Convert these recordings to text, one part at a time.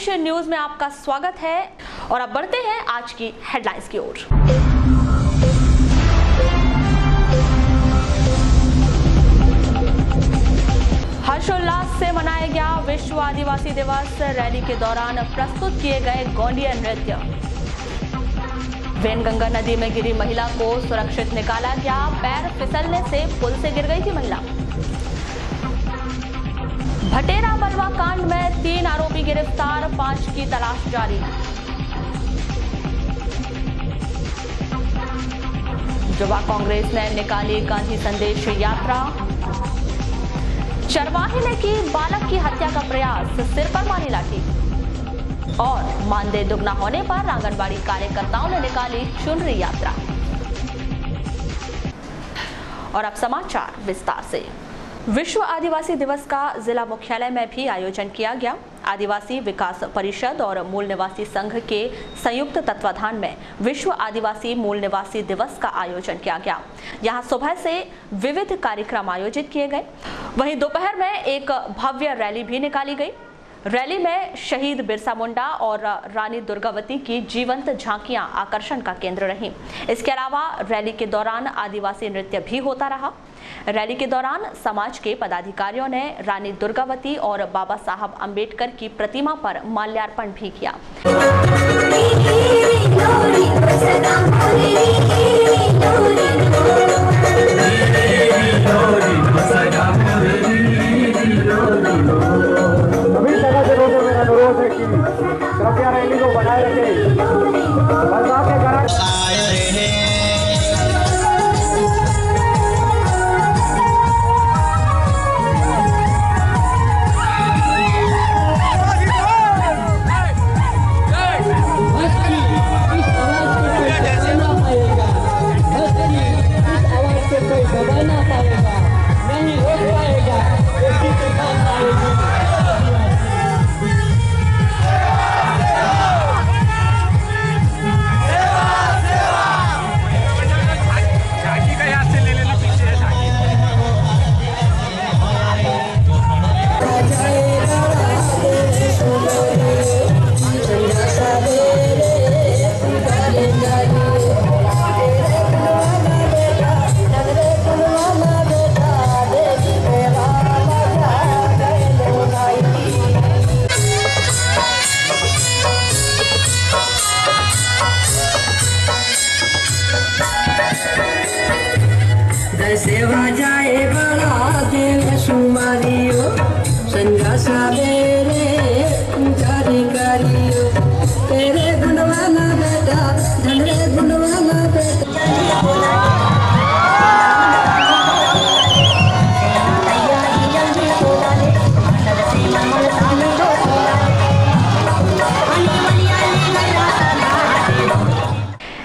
देश न्यूज में आपका स्वागत है और अब बढ़ते हैं आज की हेडलाइंस की ओर। हर्षोल्लास से मनाया गया विश्व आदिवासी दिवस। रैली के दौरान प्रस्तुत किए गए गोंडिया नृत्य। वेनगंगा नदी में गिरी महिला को सुरक्षित निकाला गया। पैर फिसलने से पुल से गिर गई थी महिला। भटेरा बलवा कांड में 3 आरोपी गिरफ्तार, 5 की तलाश जारी। युवा कांग्रेस ने निकाली गांधी संदेश यात्रा। चरवाहे ने की बालक की हत्या का प्रयास, सिर पर मारी लाठी। और मानदेय दुगना होने पर आंगनबाड़ी कार्यकर्ताओं ने निकाली चुनरी यात्रा। और अब समाचार विस्तार से। विश्व आदिवासी दिवस का जिला मुख्यालय में भी आयोजन किया गया। आदिवासी विकास परिषद और मूल निवासी संघ के संयुक्त तत्वाधान में विश्व आदिवासी मूल निवासी दिवस का आयोजन किया गया। यहां सुबह से विविध कार्यक्रम आयोजित किए गए। वहीं दोपहर में एक भव्य रैली भी निकाली गई। रैली में शहीद बिरसा मुंडा और रानी दुर्गावती की जीवंत झांकियां आकर्षण का केंद्र रहीं। इसके अलावा रैली के दौरान आदिवासी नृत्य भी होता रहा। रैली के दौरान समाज के पदाधिकारियों ने रानी दुर्गावती और बाबा साहब अंबेडकर की प्रतिमा पर माल्यार्पण भी किया। कृपया रैली को बनाए रखें। सेवा जाए बड़ा देव सुमारियो, संजा सवेरे जारी करियो। तेरे गुणवाना बेटा, धनरे गुणवाना बेटा।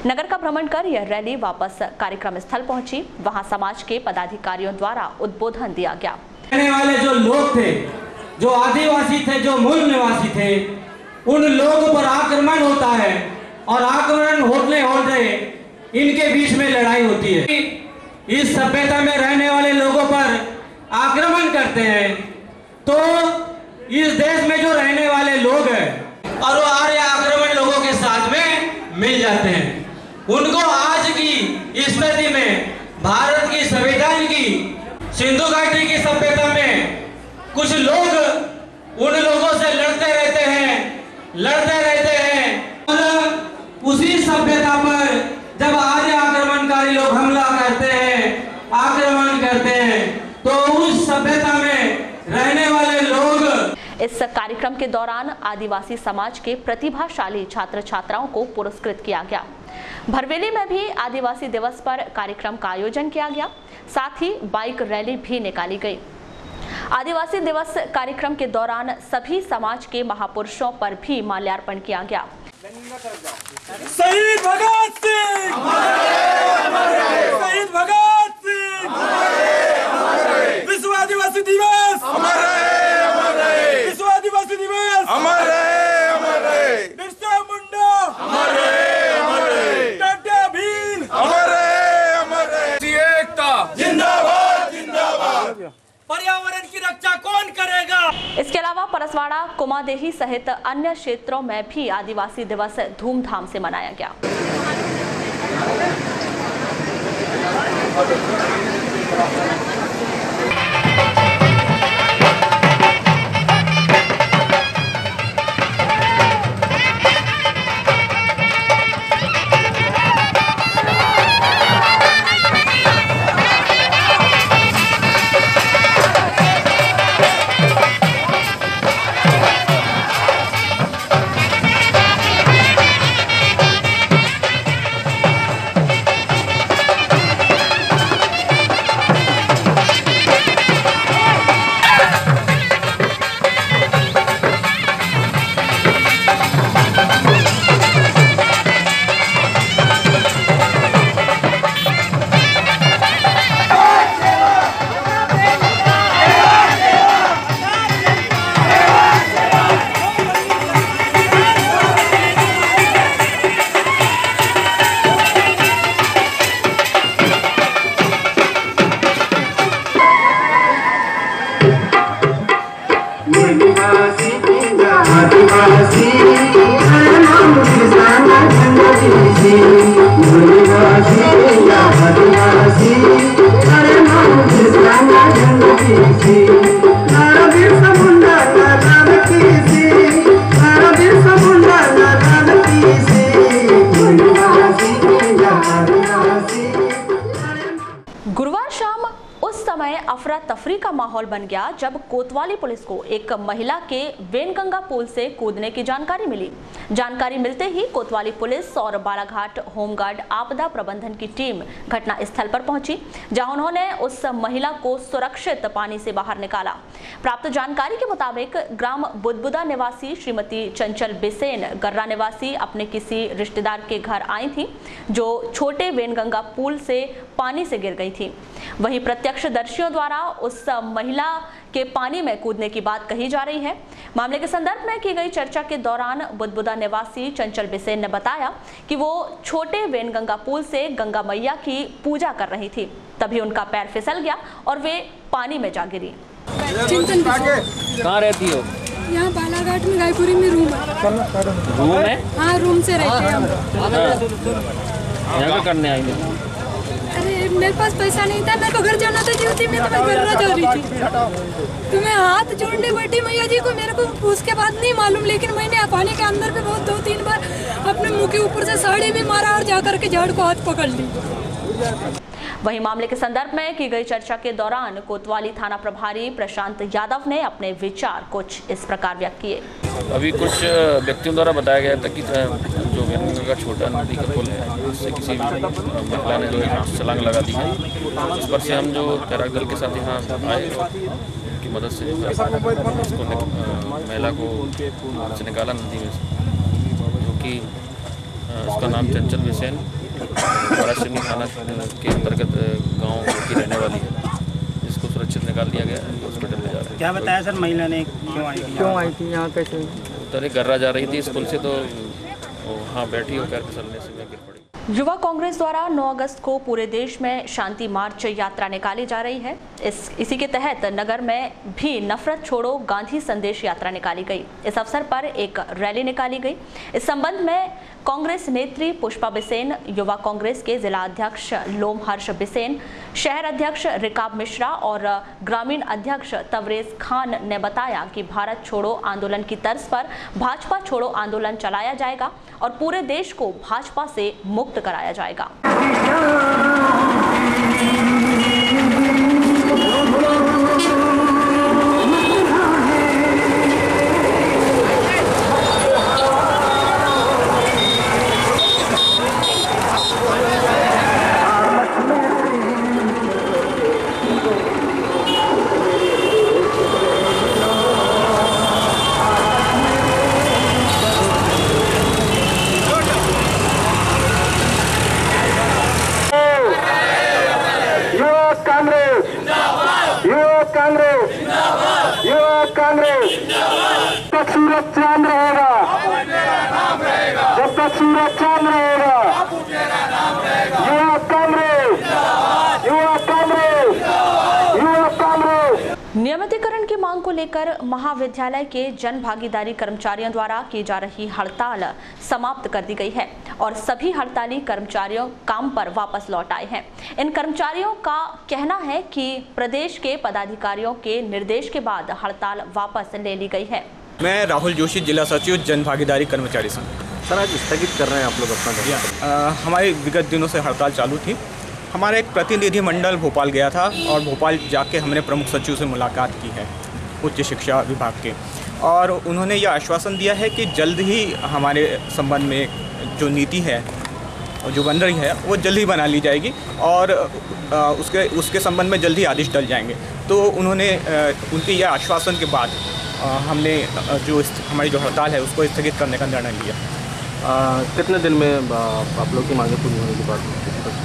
नगर का भ्रमण कर यह रैली वापस कार्यक्रम स्थल पहुंची। वहां समाज के पदाधिकारियों द्वारा उद्बोधन दिया गया। रहने वाले जो लोग थे, जो आदिवासी थे, जो मूल निवासी थे, उन लोगों पर आक्रमण होता है और आक्रमण होते इनके बीच में लड़ाई होती है। इस सभ्यता में रहने वाले लोगों पर आक्रमण करते हैं तो इस देश में जो रहने वाले लोग हैं और वो आर्य आक्रमण लोगों के साथ में मिल जाते हैं। उनको आज की स्थिति में भारत की संविधान की सिंधु घाटी की सभ्यता में कुछ लोग उन लोगों से लड़ते रहते हैं और उसी सभ्यता पर जब आर्य आक्रमणकारी लोग हमला करते हैं, आक्रमण करते हैं तो उस सभ्यता में रहने वाले लोग। इस कार्यक्रम के दौरान आदिवासी समाज के प्रतिभाशाली छात्र छात्राओं को पुरस्कृत किया गया। भरवेली में भी आदिवासी दिवस पर कार्यक्रम का आयोजन किया गया। साथ ही बाइक रैली भी निकाली गई। आदिवासी दिवस कार्यक्रम के दौरान सभी समाज के महापुरुषों पर भी माल्यार्पण किया गया। शहीद भगत सिंह, शहीद भगत सिंह, विश्व आदिवासी दिवस, विश्व आदिवासी दिवस, बिरसा मुंडा, टाटा भील, एकता जिंदाबाद जिंदाबाद। पर्यावरण की रक्षा कौन करेगा? इसके अलावा परसवाड़ा, कुमादेही सहित अन्य क्षेत्रों में भी आदिवासी दिवस धूमधाम से मनाया गया। गुरुवार शाम उस समय अफरा तफरी का माहौल बन गया जब कोतवाली पुलिस को एक महिला के वेनगंगा पुल से कूदने की जानकारी मिली। जानकारी मिलते ही कोतवाली पुलिस और बालाघाट होमगार्ड आपदा प्रबंधन की टीम घटना स्थल पर पहुंची, जहां उन्होंने उस महिला को सुरक्षित पानी से बाहर निकाला। प्राप्त जानकारी के मुताबिक ग्राम बुदबुदा निवासी श्रीमती चंचल बिसेन गर्रा निवासी अपने किसी रिश्तेदार के घर आई थी, जो छोटे वेनगंगा पुल से पानी से गिर गई थी। वहीं प्रत्यक्षदर्शियों द्वारा उस महिला के पानी में कूदने की बात कही जा रही है। मामले के संदर्भ में की गई चर्चा के दौरान बुदबुदा निवासी चंचल बिसेन ने बताया कि वो छोटे वेनगंगा पुल से गंगा मैया की पूजा कर रही थी, तभी उनका पैर फिसल गया और वे पानी में जा गिरी। कहाँ रहती हो? यहाँ बालाघाट में गायपुरी में रूम है। रूम है? हाँ, रूम से रहते हैं हम। यहाँ क्या करने आएंगे? अरे मेरे पास पैसा नहीं था, मेरे को घर जाना था ड्यूटी में, तो मैं गर्रा जा रही थी। तो मैं हाथ जोड़ने बैठी मैया जी को, मेरे को उसके बाद नहीं मालूम, लेकिन मैंने पानी के अंदर भी बहुत 2-3 बार अपने मुंह के ऊपर से साड़ी भी मारा और जाकर के झाड़ को हाथ पकड़ ली। वहीं मामले के संदर्भ में की गई चर्चा के दौरान कोतवाली थाना प्रभारी प्रशांत यादव ने अपने विचार कुछ इस प्रकार व्यक्त किए। अभी कुछ व्यक्तियों द्वारा बताया गया था कि जो वेनगंगा का छोटा नदी का पुल है, उससे किसी महिला ने जो है छलांग लगा दी है। उस पर से हम जो तैराक दल के साथ यहाँ आए, उनकी मदद से उसको महिला को से निकाला नदी में से, जो कि उसका नाम चंचल बिसेन परासिनी थाना के अंतर्गत गांव की रहने वाली है, जिसको सुरक्षित निकाल दिया गया है, हॉस्पिटल ले जा रहे हैं। क्या बताया सर महिला ने क्यों आई थी यहाँ? कैसे उतरे गर्रा जा रही थी इस पुल से, तो हाँ बैठी हो पैर फिसलने से गिर पड़ी। युवा कांग्रेस द्वारा 9 अगस्त को पूरे देश में शांति मार्च यात्रा निकाली जा रही है। इसी के तहत नगर में भी नफरत छोड़ो गांधी संदेश यात्रा निकाली गई। इस अवसर पर एक रैली निकाली गई। इस संबंध में कांग्रेस नेत्री पुष्पा बिसेन, युवा कांग्रेस के जिला अध्यक्ष लोमहर्ष बिसेन, शहर अध्यक्ष रिकाब मिश्रा और ग्रामीण अध्यक्ष तवरेज खान ने बताया कि भारत छोड़ो आंदोलन की तर्ज पर भाजपा छोड़ो आंदोलन चलाया जाएगा और पूरे देश को भाजपा से मुक्त कराया जाएगा। तक सूरज चांद रहेगा, जब तक सूरज चांद रहेगा, युवा कांग्रेस, युवा कांग्रेस, युवा कांग्रेस। नियमितीकरण की मांग को लेकर महाविद्यालय के जन भागीदारी कर्मचारियों द्वारा की जा रही हड़ताल समाप्त कर दी गई है और सभी हड़ताली कर्मचारियों काम पर वापस लौट आए हैं। इन कर्मचारियों का कहना है कि प्रदेश के पदाधिकारियों के निर्देश के बाद हड़ताल वापस ले ली गई है। मैं राहुल जोशी, जिला सचिव जन भागीदारी कर्मचारी संघ। सर, आज स्थगित कर रहे हैं आप लोग अपना? हमारी विगत दिनों से हड़ताल चालू थी। हमारा एक प्रतिनिधि मंडल भोपाल गया था और भोपाल जाके हमने प्रमुख सचिव से मुलाकात की है उच्च शिक्षा विभाग के, और उन्होंने यह आश्वासन दिया है कि जल्द ही हमारे संबंध में जो नीति है और जो बन रही है वो जल्द ही बना ली जाएगी और उसके संबंध में जल्द ही आदेश डल जाएंगे। तो उन्होंने उनके यह आश्वासन के बाद हमने जो हमारी जो हड़ताल है उसको स्थगित करने का निर्णय लिया। कितने दिन में आप लोग की मांगें पूरी होने के बाद?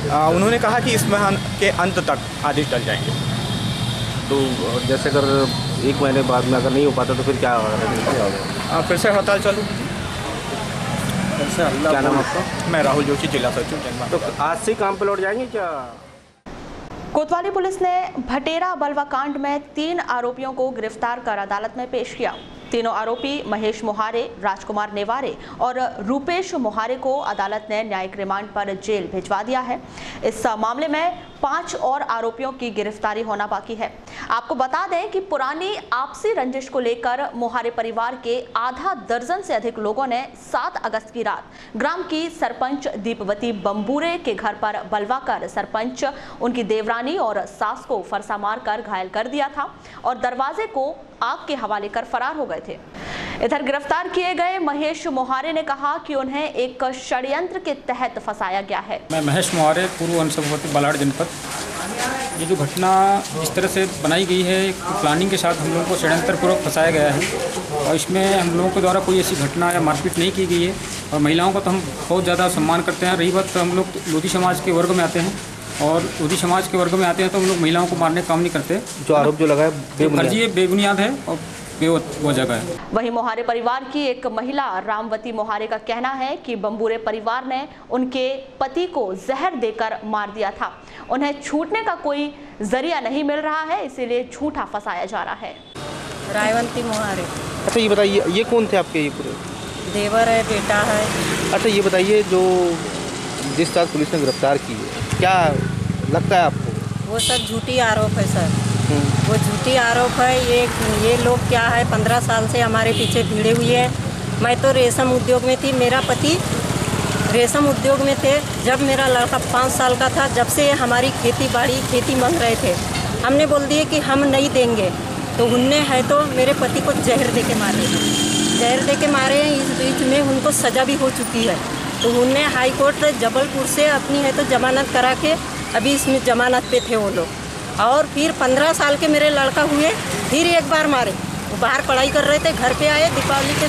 उन्होंने कहा कि इस माह के अंत तक आदेश डल जाएंगे। तो जैसे अगर 1 महीने बाद में अगर नहीं हो पाता तो फिर क्या होगा? फिर से हड़ताल चालू। क्या नाम आपका? मैं राहुल जोशी, जिला सचिव जनवा। तो आज से काम पर लौट जाएंगे क्या? कोतवाली पुलिस ने भटेरा बलवा कांड में 3 आरोपियों को गिरफ्तार कर अदालत में पेश किया। तीनों आरोपी महेश मोहारे, राजकुमार नेवारे और रूपेश मोहारे को अदालत ने न्यायिक रिमांड पर जेल भिजवा दिया है। इस मामले में 5 और आरोपियों की गिरफ्तारी होना बाकी है। आपको बता दें कि पुरानी आपसी रंजिश को लेकर मोहारे परिवार के आधा दर्जन से अधिक लोगों ने 7 अगस्त की रात ग्राम की सरपंच दीपवती बम्बूरे के घर पर बलवा कर सरपंच, उनकी देवरानी और सास को फरसा मारकर घायल कर दिया था और दरवाजे को आग के हवाले कर फरार हो गए थे। इधर गिरफ्तार किए गए महेश मोहारे ने कहा कि उन्हें एक षड्यंत्र के तहत फंसाया गया है। मैं महेश मोहारे, पूर्व वन सभापति बालाड़ जनपद। ये जो घटना इस तरह से बनाई गई है, प्लानिंग के साथ हम लोगों को षड्यंत्रपूर्वक फंसाया गया है और इसमें हम लोगों के द्वारा कोई ऐसी घटना या मारपीट नहीं की गई है और महिलाओं का तो हम बहुत ज़्यादा सम्मान करते हैं। रही बात, हम लोग लोधी समाज के वर्ग में आते हैं और लोधी समाज के वर्ग में आते हैं तो हम लोग महिलाओं को मारने का काम नहीं करते। जो आरोप जो लगा है बेबुनियाद है और वो जगह है। वहीं मोहारे परिवार की एक महिला रामवती मोहारे का कहना है कि बम्बूरे परिवार ने उनके पति को जहर देकर मार दिया था। उन्हें छूटने का कोई जरिया नहीं मिल रहा है, इसीलिए झूठा फंसाया जा रहा है। रायवंती मोहारे। अच्छा, ये बताइए, ये कौन थे आपके? ये पूरे देवर है, बेटा है। अच्छा, ये बताइए, जो जिस साल पुलिस ने गिरफ्तार की है, क्या लगता है आपको? वो सब झूठी आरोप है सर, वो झूठी आरोप है। ये लोग क्या है, 15 साल से हमारे पीछे भिड़े हुए हैं। मैं तो रेशम उद्योग में थी, मेरा पति रेशम उद्योग में थे। जब मेरा लड़का 5 साल का था, जब से हमारी खेती मांग रहे थे, हमने बोल दिए कि हम नहीं देंगे, तो उनने है तो मेरे पति को जहर दे के मारे हैं। इस बीच में उनको सज़ा भी हो चुकी है, तो उनने हाई कोर्ट जबलपुर से अपनी है तो जमानत करा के अभी इसमें जमानत पे थे वो लोग। और फिर 15 साल के मेरे लड़का हुए, फिर एक बार मारे। वो बाहर पढ़ाई कर रहे थे, घर पे आए दीपावली के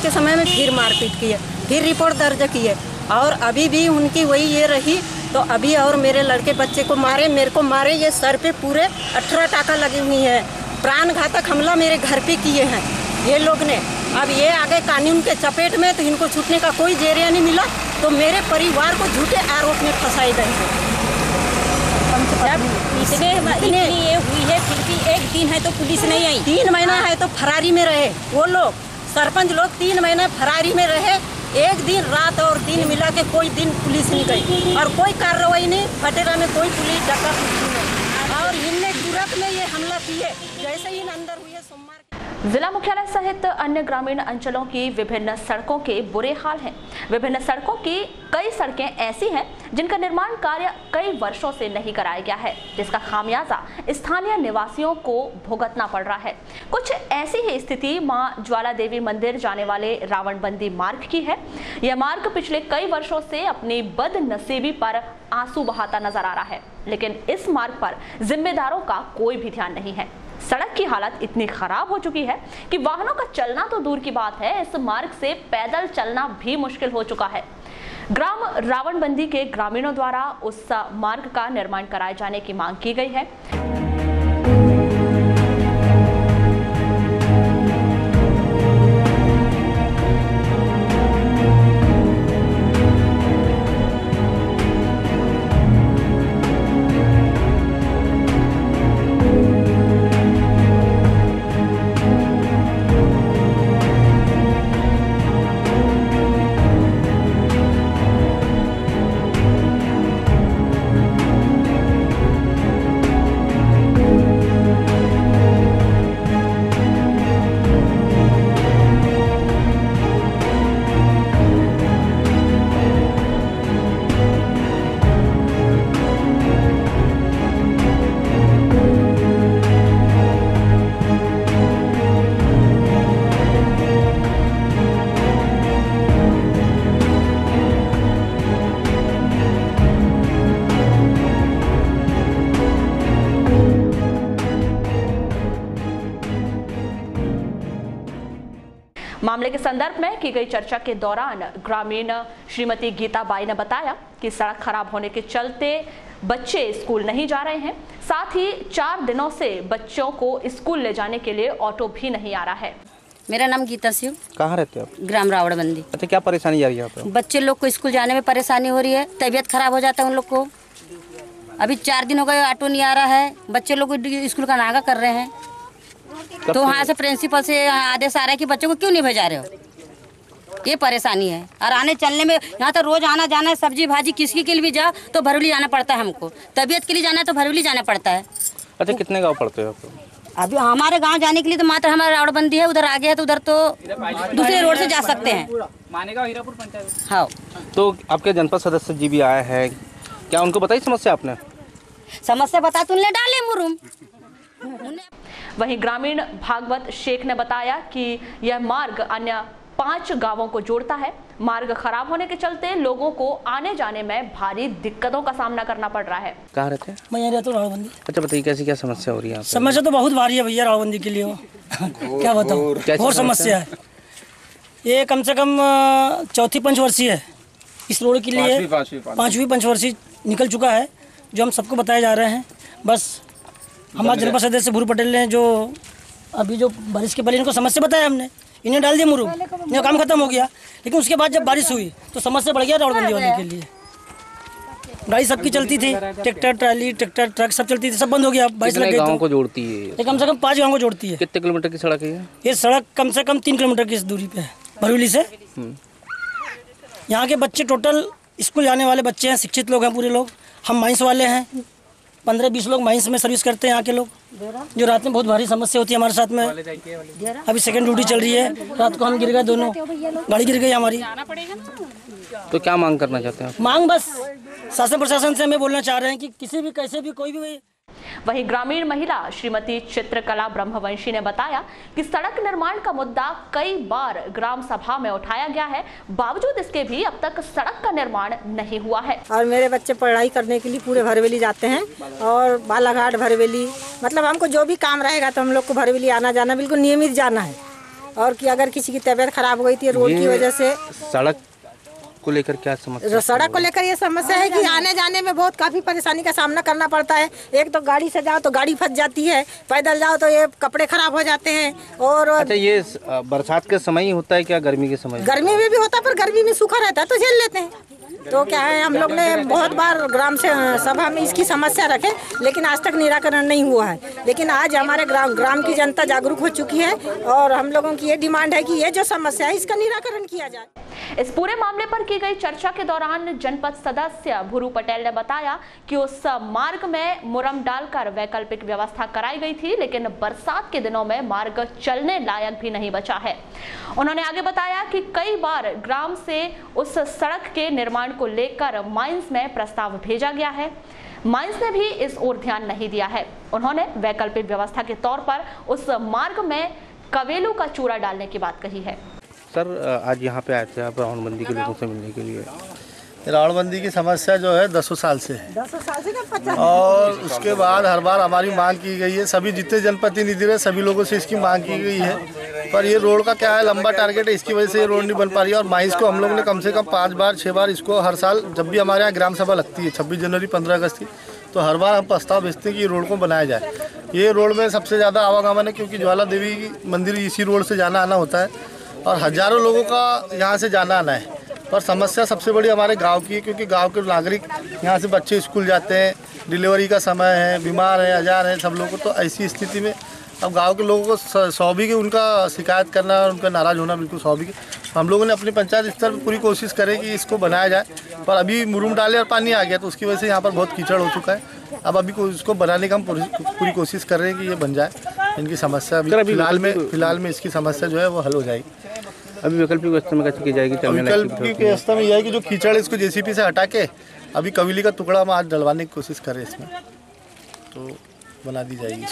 समय में फिर मारपीट की है, फिर रिपोर्ट दर्ज की है और अभी भी उनकी वही ये रही। तो अभी और मेरे लड़के बच्चे को मारे, मेरे को मारे। ये सर पे पूरे 18 टाका लगी हुई हैं। प्राण घातक हमला मेरे घर पे किए हैं ये लोग ने। अब ये आगे कानून के चपेट में, तो इनको छूटने का कोई जरिया नहीं मिला, तो मेरे परिवार को झूठे आरोप में फंसाए गए हैं। इतने ये हुई है, फिर भी एक दिन है तो पुलिस नहीं आई। 3 महीना है तो फरारी में रहे वो लोग, सरपंच लोग 3 महीने फरारी में रहे। एक दिन रात और दिन मिला के कोई दिन पुलिस नहीं गई और कोई कार्रवाई नहीं। भटेरा में कोई पुलिस डका नहीं और इनने तुरंत में ये हमला किए जैसे ही अंदर हुए। सोमवार जिला मुख्यालय सहित अन्य ग्रामीण अंचलों की विभिन्न सड़कों के बुरे हाल हैं। विभिन्न सड़कों की कई सड़कें ऐसी हैं जिनका निर्माण कार्य कई वर्षों से नहीं कराया गया है, जिसका खामियाजा स्थानीय निवासियों को भुगतना पड़ रहा है। कुछ ऐसी ही स्थिति मां ज्वाला देवी मंदिर जाने वाले रावणबंदी मार्ग की है। यह मार्ग पिछले कई वर्षों से अपनी बदनसीबी पर आंसू बहाता नजर आ रहा है, लेकिन इस मार्ग पर जिम्मेदारों का कोई भी ध्यान नहीं है। सड़क की हालत इतनी खराब हो चुकी है कि वाहनों का चलना तो दूर की बात है, इस मार्ग से पैदल चलना भी मुश्किल हो चुका है। ग्राम रावणबंदी के ग्रामीणों द्वारा उस मार्ग का निर्माण कराए जाने की मांग की गई है। मामले के संदर्भ में की गई चर्चा के दौरान ग्रामीण श्रीमती गीता बाई ने बताया कि सड़क खराब होने के चलते बच्चे स्कूल नहीं जा रहे हैं। साथ ही 4 दिनों से बच्चों को स्कूल ले जाने के लिए ऑटो भी नहीं आ रहा है। मेरा नाम गीता सिंह। कहाँ रहते हो आप? ग्राम रावड़बंदी। अच्छा, क्या परेशानी आ रही है यहाँ पे? बच्चे लोग को स्कूल जाने में परेशानी हो रही है, तबीयत खराब हो जाता है उन लोग को। अभी 4 दिन हो गए ऑटो नहीं आ रहा है, बच्चे लोग स्कूल का नागा कर रहे हैं। तो वहाँ से प्रिंसिपल से आदेश आ रहा है कि बच्चों को क्यों नहीं भेजा रहे हो। ये परेशानी है। और आने चलने में यहाँ तो रोज आना जाना है, सब्जी भाजी किसी के लिए भी जाओ तो भरौली जाना पड़ता है हमको। तबीयत के लिए जाना है तो भरौली जाना पड़ता है। अच्छा, कितने गाँव पड़ते हो आप? अभी हमारे गांव जाने के लिए तो मात्र हमारा रावड़बंदी है, उधर आगे है तो उधर तो दूसरे रोड से जा सकते हैं। हाँ। तो आपके जनपद सदस्य जी भी आए हैं, क्या उनको बताई समस्या आपने? समस्या बता तो उन्हें डाले मुरुम। वहीं ग्रामीण भागवत शेख ने बताया कि यह मार्ग अन्य 5 गांवों को जोड़ता है। मार्ग खराब होने के चलते लोगों को आने जाने में भारी दिक्कतों का सामना करना पड़ रहा है। कहाँ रहते हैं? मैं यहाँ रहता हूँ रावड़बंदी। अच्छा, बताइए कैसी क्या समस्या हो रही है? समस्या तो बहुत भारी है भैया रावड़बंदी के लिए। क्या बताऊँ, और समस्या है। ये कम से कम 4थी पंचवर्षीय है इस रोड के लिए। 5वीं पंचवर्षीय निकल चुका है, जो हम सबको बताए जा रहे हैं। बस हमारे जनपद सदस्य भूरू पटेल ने जो अभी जो बारिश के पहले इनको समस्या बताया, हमने इन्हें डाल दिया मुरुम, इन्हें काम खत्म हो गया। लेकिन उसके बाद जब बारिश हुई तो समस्या बढ़ गया रावड़बंदी होने के लिए। गाड़ी सबकी चलती थी, ट्रैक्टर ट्राली ट्रैक्टर ट्रक सब चलती थी, सब बंद हो गया। बारिश लग गई। गाँव को जोड़ती है ये कम से कम 5 गाँव को जोड़ती है। कितने किलोमीटर की सड़क है ये? सड़क कम से कम 3 किलोमीटर की दूरी पे है भरौली से। यहाँ के बच्चे टोटल स्कूल जाने वाले बच्चे हैं, शिक्षित लोग हैं पूरे लोग। हम माइंस वाले हैं, 15-20 लोग माइंस में सर्विस करते हैं यहाँ के लोग। जो रात में बहुत भारी समस्या होती है हमारे साथ में। अभी सेकंड ड्यूटी चल रही है, रात को हम गिर गए, दोनों गाड़ी गिर गई हमारी। तो क्या मांग करना चाहते हैं? मांग बस शासन प्रशासन से हमें बोलना चाह रहे हैं कि किसी भी कैसे भी कोई भी। वहीं ग्रामीण महिला श्रीमती चित्रकला ब्रह्मवंशी ने बताया कि सड़क निर्माण का मुद्दा कई बार ग्राम सभा में उठाया गया है, बावजूद इसके भी अब तक सड़क का निर्माण नहीं हुआ है। और मेरे बच्चे पढ़ाई करने के लिए पूरे भरवेली जाते हैं और बालाघाट भरवेली, मतलब हमको जो भी काम रहेगा तो हम लोग को भरवेली आना जाना बिल्कुल नियमित जाना है। और कि अगर किसी की तबीयत खराब हो गई थी रोड की वजह से। सड़क को लेकर क्या समस्या? सड़क को लेकर ये समस्या है कि आने जाने में बहुत काफी परेशानी का सामना करना पड़ता है। एक तो गाड़ी से जाओ तो गाड़ी फंस जाती है, पैदल जाओ तो ये कपड़े खराब हो जाते हैं। और अच्छा, ये बरसात के समय ही होता है क्या गर्मी के समय? गर्मी में भी होता है, पर गर्मी में सूखा रहता है तो झेल लेते हैं। तो क्या है, हम लोग ने बहुत बार ग्राम से सभा में इसकी समस्या रखे, लेकिन आज तक निराकरण नहीं हुआ है। लेकिन आज हमारे ग्राम की जनता जागरूक हो चुकी है और हम लोगों की ये डिमांड है कि ये जो समस्या है इसका निराकरण किया जाए। इस पूरे मामले पर की गई चर्चा के दौरान जनपद सदस्य भूरू पटेल ने बताया कि उस मार्ग में मुरम डालकर वैकल्पिक व्यवस्था कराई गई थी, लेकिन बरसात के दिनों में मार्ग चलने लायक भी नहीं बचा है। उन्होंने आगे बताया कि कई बार ग्राम से उस सड़क के निर्माण को लेकर माइंस में प्रस्ताव भेजा गया है, माइंस ने भी इस ओर ध्यान नहीं दिया है। उन्होंने वैकल्पिक व्यवस्था के तौर पर उस मार्ग में कवेलू का चूरा डालने की बात कही है। सर, आज यहाँ पे आए थे आप रावड़बंदी के लोगों से मिलने के लिए। रावड़बंदी की समस्या जो है 10 साल से है और उसके बाद हर बार हमारी मांग की गई है। सभी जितने जनप्रतिनिधि रहे सभी लोगों से इसकी मांग की गई है, पर ये रोड का क्या है, लंबा टारगेट है, इसकी वजह से ये रोड नहीं बन पा रही है। और माइंस को हम लोग ने कम से कम 5 बार 6 बार इसको हर साल जब भी हमारे यहाँ ग्राम सभा लगती है 26 जनवरी 15 अगस्त की, तो हर बार हम प्रस्ताव भेजते हैं कि ये रोड को बनाया जाए। ये रोड में सबसे ज़्यादा आवागमन है क्योंकि ज्वाला देवी मंदिर इसी रोड से जाना आना होता है और हज़ारों लोगों का यहाँ से जाना आना है। पर समस्या सबसे बड़ी हमारे गांव की है क्योंकि गांव के नागरिक यहाँ से बच्चे स्कूल जाते हैं, डिलीवरी का समय है, बीमार है, अजार है सब लोगों को। तो ऐसी स्थिति में अब गांव के लोगों को सौभी की उनका शिकायत करना, उनका नाराज़ होना बिल्कुल सौभी की। हम लोगों ने अपनी पंचायत स्तर पर पूरी कोशिश करें कि इसको बनाया जाए, पर अभी मुरुम डाले और पानी आ गया तो उसकी वजह से यहाँ पर बहुत कीचड़ हो चुका है। अब अभी इसको बनाने का हम पूरी कोशिश कर रहे हैं कि ये बन जाए। इनकी समस्या फिलहाल में इसकी समस्या जो है वो हल हो जाएगी। अभी वैकल्पिक व्यवस्था में कैसे की जाएगी? वैकल्पिक व्यवस्था में यह है कि जो कीचड़ है इसको जेसीपी से हटा के अभी कवेली का टुकड़ा हम आज डलवाने की कोशिश कर रहे हैं इसमें। तो बना दी जाएगी।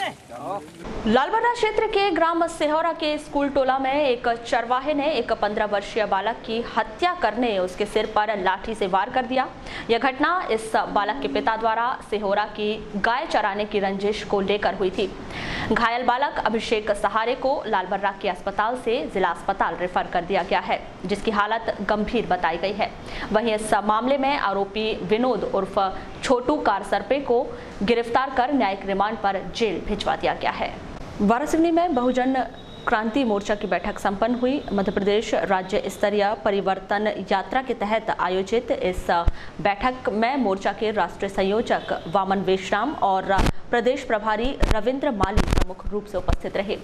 लालबर्रा क्षेत्र के ग्राम सिहोरा के स्कूल टोला में एक चरवाहे ने एक 15 वर्षीय बालक की हत्या करने उसके सिर पर लाठी से वार कर दिया। यह घटना इस बालक के पिता द्वारा सिहोरा की गाय चराने की रंजिश को लेकर हुई थी। घायल बालक अभिषेक सहारे को लालबर्रा के अस्पताल से जिला अस्पताल रेफर कर दिया गया है, जिसकी हालत गंभीर बताई गई है। वहीं इस मामले में आरोपी विनोद उर्फ छोटू कारसरपे को गिरफ्तार कर न्यायिक रिमांड पर जेल भिजवा दिया गया है। वारासिवनी में बहुजन क्रांति मोर्चा की बैठक संपन्न हुई। मध्य प्रदेश राज्य स्तरीय परिवर्तन यात्रा के तहत आयोजित इस बैठक में मोर्चा के राष्ट्रीय संयोजक वामन वेशराम और प्रदेश प्रभारी रविंद्र माली प्रमुख रूप से उपस्थित रहे।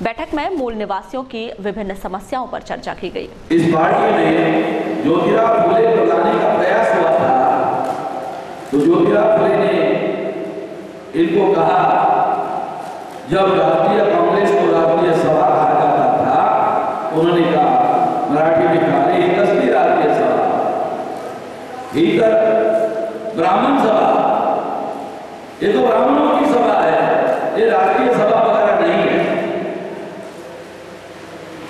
बैठक में मूल निवासियों की विभिन्न समस्याओं पर चर्चा की गई। इस पार्टी में ज्योतिराव फुले को लाने का प्रयास हुआ था, तो ज्योतिराव फुले ने इनको कहा, जब राष्ट्रीय कांग्रेस को राष्ट्रीय सभा कहा जाता था, उन्होंने कहा मराठी में कहा ये कसली राष्ट्रीय सभा, भीतर ब्राह्मण सभा, ये तो ब्राह्मणों की सभा है, ये राष्ट्रीय सभा वगैरह नहीं है।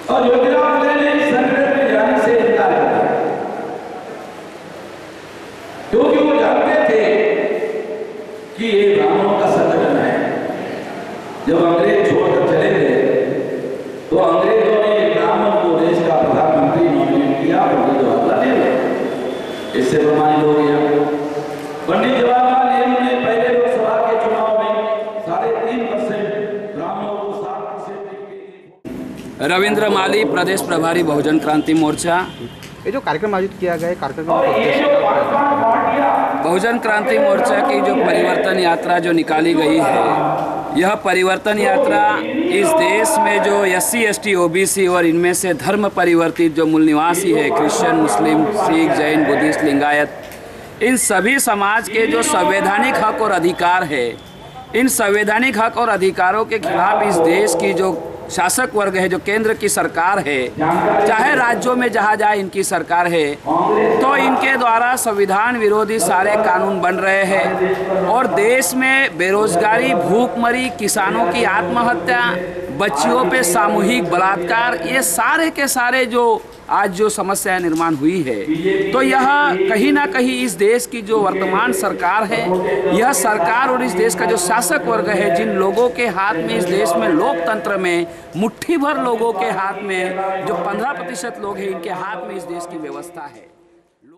और ज्योतिराव फुले ने इस संगठन में जाने से इनकार किया, क्योंकि वो जानते थे कि ये ब्राह्मणों का संगठन है। जब अंग्रेज छोड़कर चले गए तो अंग्रेजों ने ब्राह्मण को देश का प्रधानमंत्री नॉमिनेट किया, पंडित जवाहरलाल नेहरू। इससे प्रमाणित हो गया। पंडित जवाहरलाल नेहरू ने पहले लोकसभा के चुनाव में 3.5% ब्राह्मणों को 7%। रविंद्र माली, प्रदेश प्रभारी बहुजन क्रांति मोर्चा। ये जो कार्यक्रम आयोजित किया गया है, कार्यक्रम बहुजन क्रांति मोर्चा की जो परिवर्तन यात्रा जो निकाली गई है, यह परिवर्तन यात्रा इस देश में जो SC ST OBC और इनमें से धर्म परिवर्तित जो मूल निवासी है, क्रिश्चियन, मुस्लिम, सिख, जैन, बुद्धिस्ट, लिंगायत, इन सभी समाज के जो संवैधानिक हक और अधिकार है, इन संवैधानिक हक और अधिकारों के खिलाफ इस देश की जो शासक वर्ग है, जो केंद्र की सरकार है, चाहे राज्यों में जहाँ जहाँ इनकी सरकार है, तो इनके द्वारा संविधान विरोधी सारे कानून बन रहे हैं और देश में बेरोजगारी, भूखमरी, किसानों की आत्महत्या, बच्चियों पे सामूहिक बलात्कार, ये सारे के सारे जो आज जो समस्या निर्माण हुई है, तो यह कहीं ना कहीं इस देश की जो वर्तमान सरकार है, यह सरकार और इस देश का जो शासक वर्ग है, जिन लोगों के हाथ में इस देश में लोकतंत्र में मुट्ठी भर लोगों के हाथ में जो 15% लोग हैं, इनके हाथ में इस देश की व्यवस्था है।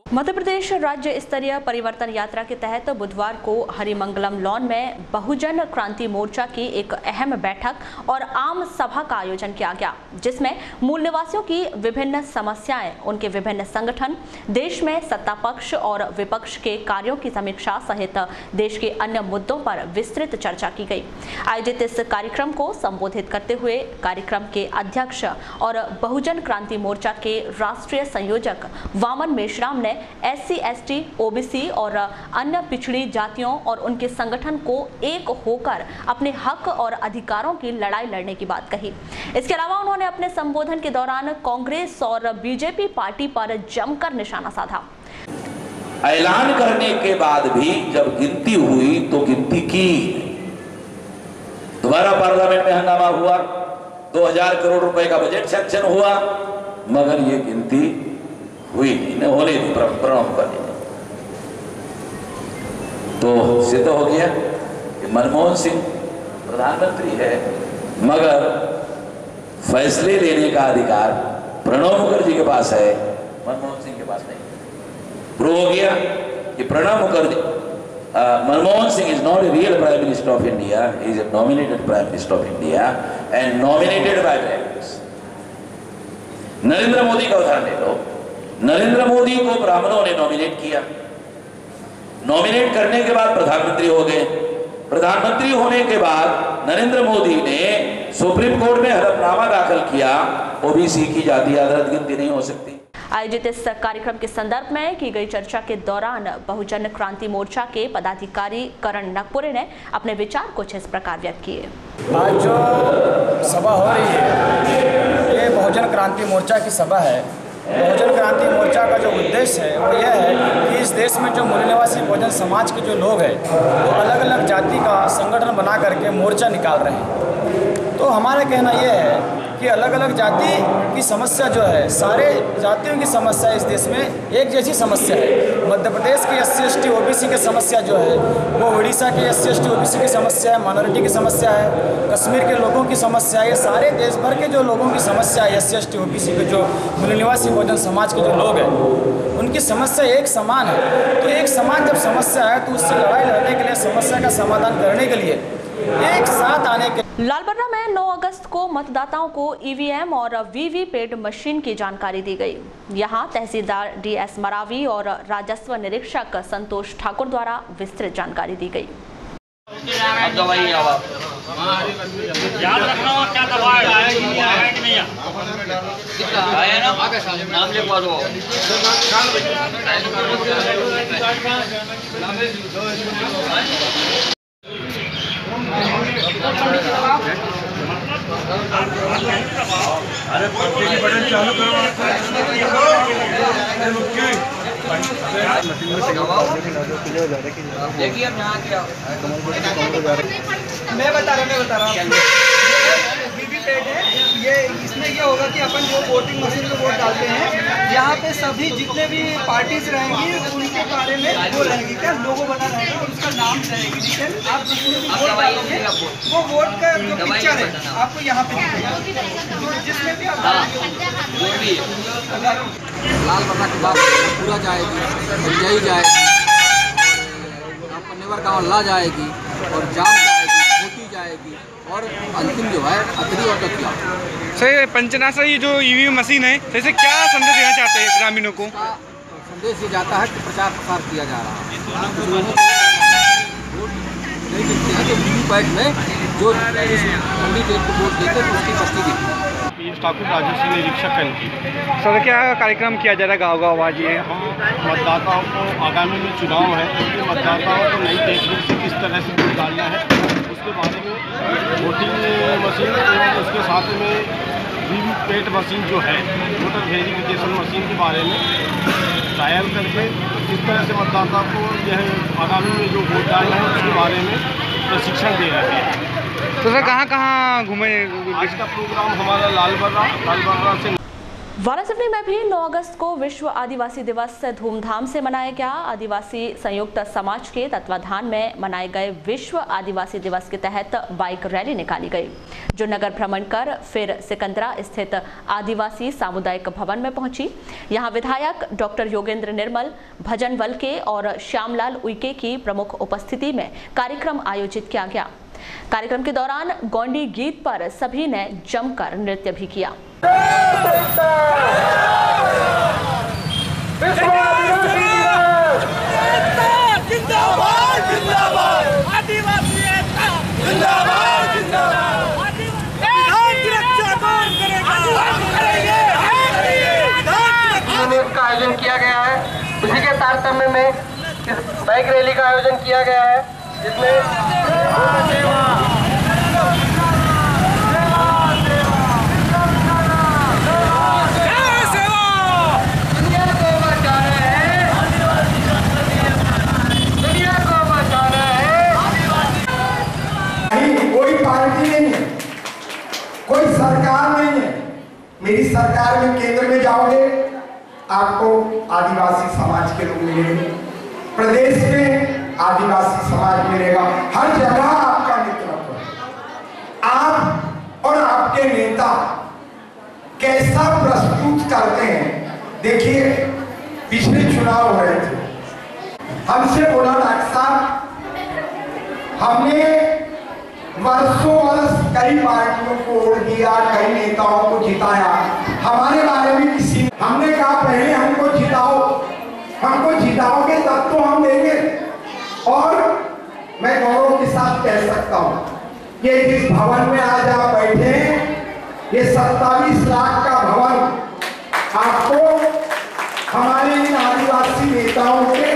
मध्य प्रदेश राज्य स्तरीय परिवर्तन यात्रा के तहत बुधवार को हरिमंगलम लॉन में बहुजन क्रांति मोर्चा की एक अहम बैठक और आम सभा का आयोजन किया गया, जिसमें मूल निवासियों की विभिन्न समस्याएं, उनके विभिन्न संगठन, देश में सत्ता पक्ष और विपक्ष के कार्यों की समीक्षा सहित देश के अन्य मुद्दों पर विस्तृत चर्चा की गई। आयोजित इस कार्यक्रम को संबोधित करते हुए कार्यक्रम के अध्यक्ष और बहुजन क्रांति मोर्चा के राष्ट्रीय संयोजक वामन मेश्राम ने SC ST OBC और अन्य पिछड़ी जातियों और उनके संगठन को एक होकर अपने हक और अधिकारों की लड़ाई लड़ने की बात कही। इसके अलावा उन्होंने अपने संबोधन के दौरान कांग्रेस और बीजेपी पार्टी पर जमकर निशाना साधा। ऐलान करने के बाद भी जब गिनती हुई तो गिनती की, दोबारा पार्लियामेंट में हंगामा हुआ, 2000 करोड़ रुपए का बजट सैंक्शन हुआ, मगर ये गिनती हुई नहीं, होने दी प्रणव करने। तो सिद्ध हो गया कि मनमोहन सिंह प्रधानमंत्री है, मगर फैसले लेने का अधिकार प्रणब मुखर्जी के पास है, मनमोहन सिंह के पास नहीं। प्रूव हो गया कि Pranab Mukherjee, Manmohan Singh is not a real Prime Minister of India, he is a nominated Prime Minister of India and nominated by Brahmins। Narendra Modi का उदाहरण ले लो, नरेंद्र मोदी को ब्राह्मणों ने नॉमिनेट किया, नॉमिनेट करने के बाद प्रधानमंत्री हो गए। प्रधानमंत्री होने के बाद नरेंद्र मोदी ने सुप्रीम कोर्ट में हलफनामा दाखिल किया, ओबीसी की जाति आधारित गिनती नहीं हो सकती। आयोजित इस कार्यक्रम के संदर्भ में की गई चर्चा के दौरान बहुजन क्रांति मोर्चा के पदाधिकारी करण नगपुरे ने अपने विचार कुछ इस प्रकार व्यक्त किए। आज जो सभा हो रही है, ये बहुजन क्रांति मोर्चा की सभा है बहुजन क्रांति मोर्चा का जो उद्देश्य है वो यह है कि इस देश में जो मूल निवासी बहुजन समाज के जो लोग हैं वो अलग अलग जाति का संगठन बना करके मोर्चा निकाल रहे हैं। तो हमारा कहना यह है कि अलग अलग जाति की समस्या जो है, सारे जातियों की समस्या इस देश में एक जैसी समस्या है। मध्य प्रदेश की SC/ST OBC की समस्या जो है वो उड़ीसा के SC/ST OBC की समस्या है, माइनॉरिटी की समस्या है, कश्मीर के लोगों की समस्या है। ये सारे देश भर के जो लोगों की समस्या है, SC/ST OBC के जो मूल निवासी बहुजन समाज के जो लोग हैं उनकी समस्या एक समान है। तो एक समान जब समस्या है तो उससे लड़ाई लड़ने के लिए, समस्या का समाधान करने के लिए एक साथ आने के। लालबर्रा में 9 अगस्त को मतदाताओं को EVM और VVPAT मशीन की जानकारी दी गई। यहां तहसीलदार DS मरावी और राजस्व निरीक्षक संतोष ठाकुर द्वारा विस्तृत जानकारी दी गई। याद रखना क्या दवा है कि नहीं है ना, नाम लिखवा दो। अरे पर्चे की बटन चालू करो। देखिए अब यहाँ क्या मैं बता रहा हूँ VVPAT है ये। इसमें ये होगा कि अपन जो वोटिंग मशीन में वोट डालते हैं यहाँ पे सभी जितने भी पार्टीज रहेंगी उनके बारे में वो रहेगी, क्या लोगो बना रहेगा और उसका नाम रहेगी। डिटेल आप जिसमें भी वोट डालोगे वो वोट का जो पिक्चर है आपको यहाँ पे दिखेगा, जिसमें भी आप लालबर्रा की बात पूरा जाएगी, यही जाएगी, नेवर गाँव ला जाएगी और जाम जाएगी, छोटी जाएगी और अंतिम जो है अतरी और दतिया। सर पंचनासा ये जो EVM मशीन है जैसे क्या संदेश देना चाहते हैं ग्रामीणों को? संदेश ये जाता है कि प्रचार प्रसार किया जा रहा है। वोट नहीं दिखते हैं तो VVPAT में जो कैंडिडेट को वोट देते हैं उसकी पर्ची दिखती है। ठाकुर राजस्व निरीक्षक सर क्या कार्यक्रम किया जा रहा है गाँव गाँव आज? ये हम मतदाताओं को आगामी में चुनाव है क्योंकि मतदाताओं को नई टेक्निक से किस तरह से वोट डालना है उसके बारे में वोटिंग मशीन एवं उसके साथ में VVPAT मशीन जो है वोटर वेरिफिकेशन मशीन के बारे में ट्रायल करके किस तरह से मतदाता को यह आगामी में जो वोट डालना है उसके बारे में प्रशिक्षण दे रहे हैं। तो सर कहाँ घूमे? आज का प्रोग्राम हमारा लालबर्रा से। वाराणसी में भी 9 अगस्त को विश्व आदिवासी दिवस धूमधाम से मनाया गया। आदिवासी संयुक्त समाज के तत्वाधान में मनाए गए विश्व आदिवासी दिवस के तहत बाइक रैली निकाली गई, जो नगर भ्रमण कर फिर सिकंदरा स्थित आदिवासी सामुदायिक भवन में पहुंची। यहां विधायक डॉक्टर योगेंद्र निर्मल, भजन वलके और श्यामलाल उइके की प्रमुख उपस्थिति में कार्यक्रम आयोजित किया गया। कार्यक्रम के दौरान गोंडी गीत पर सभी ने जमकर नृत्य भी किया। का आयोजन किया गया है, उसी के तारतम्य में इस बाइक रैली का आयोजन किया गया है जिसमें कोई पार्टी नहीं है, कोई सरकार नहीं है। मेरी सरकार में केंद्र में जाओगे आपको आदिवासी समाज के लोग मिलेंगे, प्रदेश में आदिवासी समाज मिलेगा, हर जगह आपका नेतृत्व है। आप और आपके नेता कैसा प्रस्तुत करते हैं। देखिए पिछले चुनाव हो रहे थे, हमसे बोला डॉक्टर साहब हमने वर्षों वर्ष कई पार्टियों को वोट दिया, कई नेताओं को जिताया, हमारे बारे में किसी ने हमने कहा पहले हमको जिताओ, हमको जिताओगे तब तो हम देंगे। और मैं गौरव के साथ कह सकता हूँ कि जिस भवन में आज आप बैठे हैं ये 27 लाख का भवन आपको हमारे इन आदिवासी नेताओं के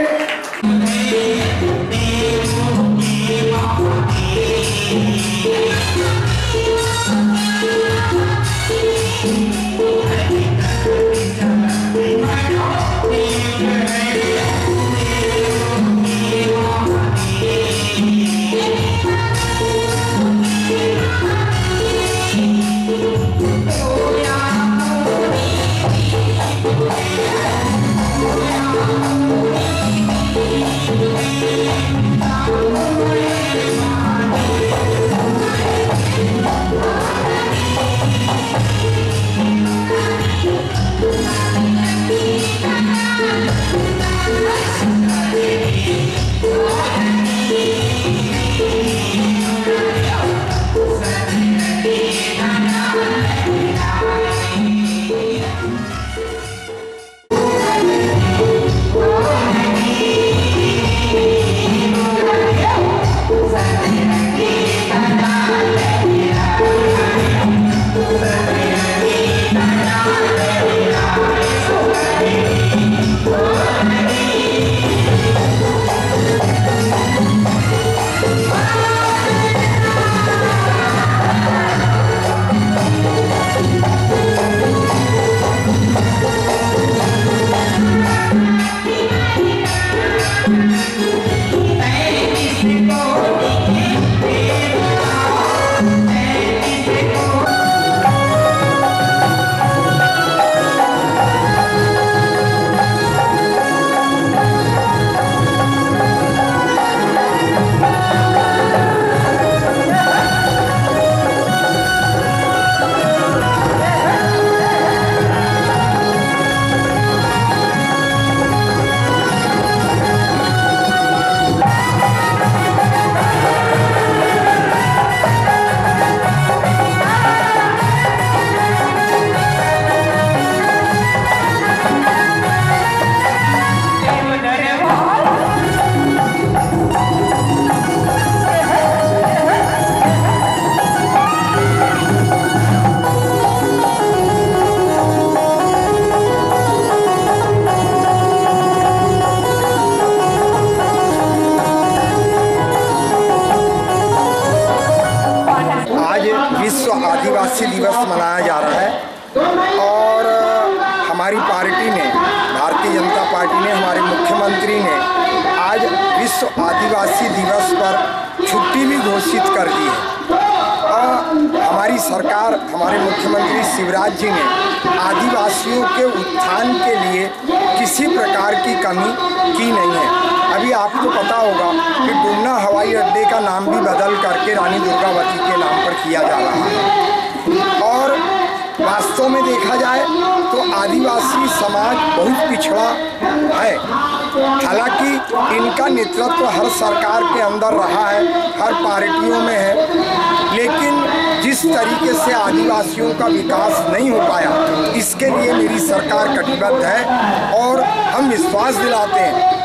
विश्व आदिवासी दिवस मनाया जा रहा है और हमारी पार्टी ने, भारतीय जनता पार्टी ने, हमारे मुख्यमंत्री ने आज विश्व आदिवासी दिवस पर छुट्टी भी घोषित कर दी है। और हमारी सरकार, हमारे मुख्यमंत्री शिवराज जी ने आदिवासियों के उत्थान के लिए किसी प्रकार की कमी की नहीं है। अभी आपको पता होगा कि डुमना हवाई अड्डे का नाम भी बदल करके रानी दुर्गावती के नाम पर किया जा रहा है। और वास्तव में देखा जाए तो आदिवासी समाज बहुत पिछड़ा है। हालांकि इनका नेतृत्व हर सरकार के अंदर रहा है, हर पार्टियों में है, लेकिन जिस तरीके से आदिवासियों का विकास नहीं हो पाया, इसके लिए मेरी सरकार कटिबद्ध है। और हम विश्वास दिलाते हैं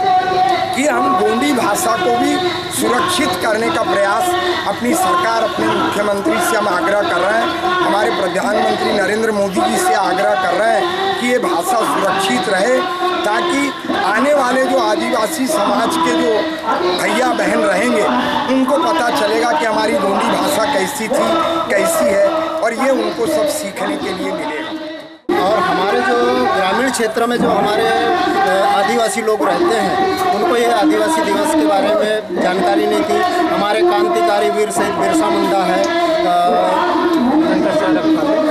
कि हम गोंडी भाषा को भी सुरक्षित करने का प्रयास अपनी सरकार, अपने मुख्यमंत्री से हम आग्रह कर रहे हैं, हमारे प्रधानमंत्री नरेंद्र मोदी जी से आग्रह कर रहे हैं कि ये भाषा सुरक्षित रहे, ताकि आने वाले जो आदिवासी समाज के जो भैया बहन रहेंगे उनको पता चलेगा कि हमारी गोंडी भाषा कैसी थी, कैसी है, और ये उनको सब सीखने के लिए मिलेगा। और हमारे जो ग्रामीण क्षेत्र में जो हमारे आदिवासी लोग रहते हैं, उनको ये आदिवासी दिवस के बारे में जानकारी नहीं थी। हमारे क्रांतिकारी वीर शहीद बिरसा मुंडा है,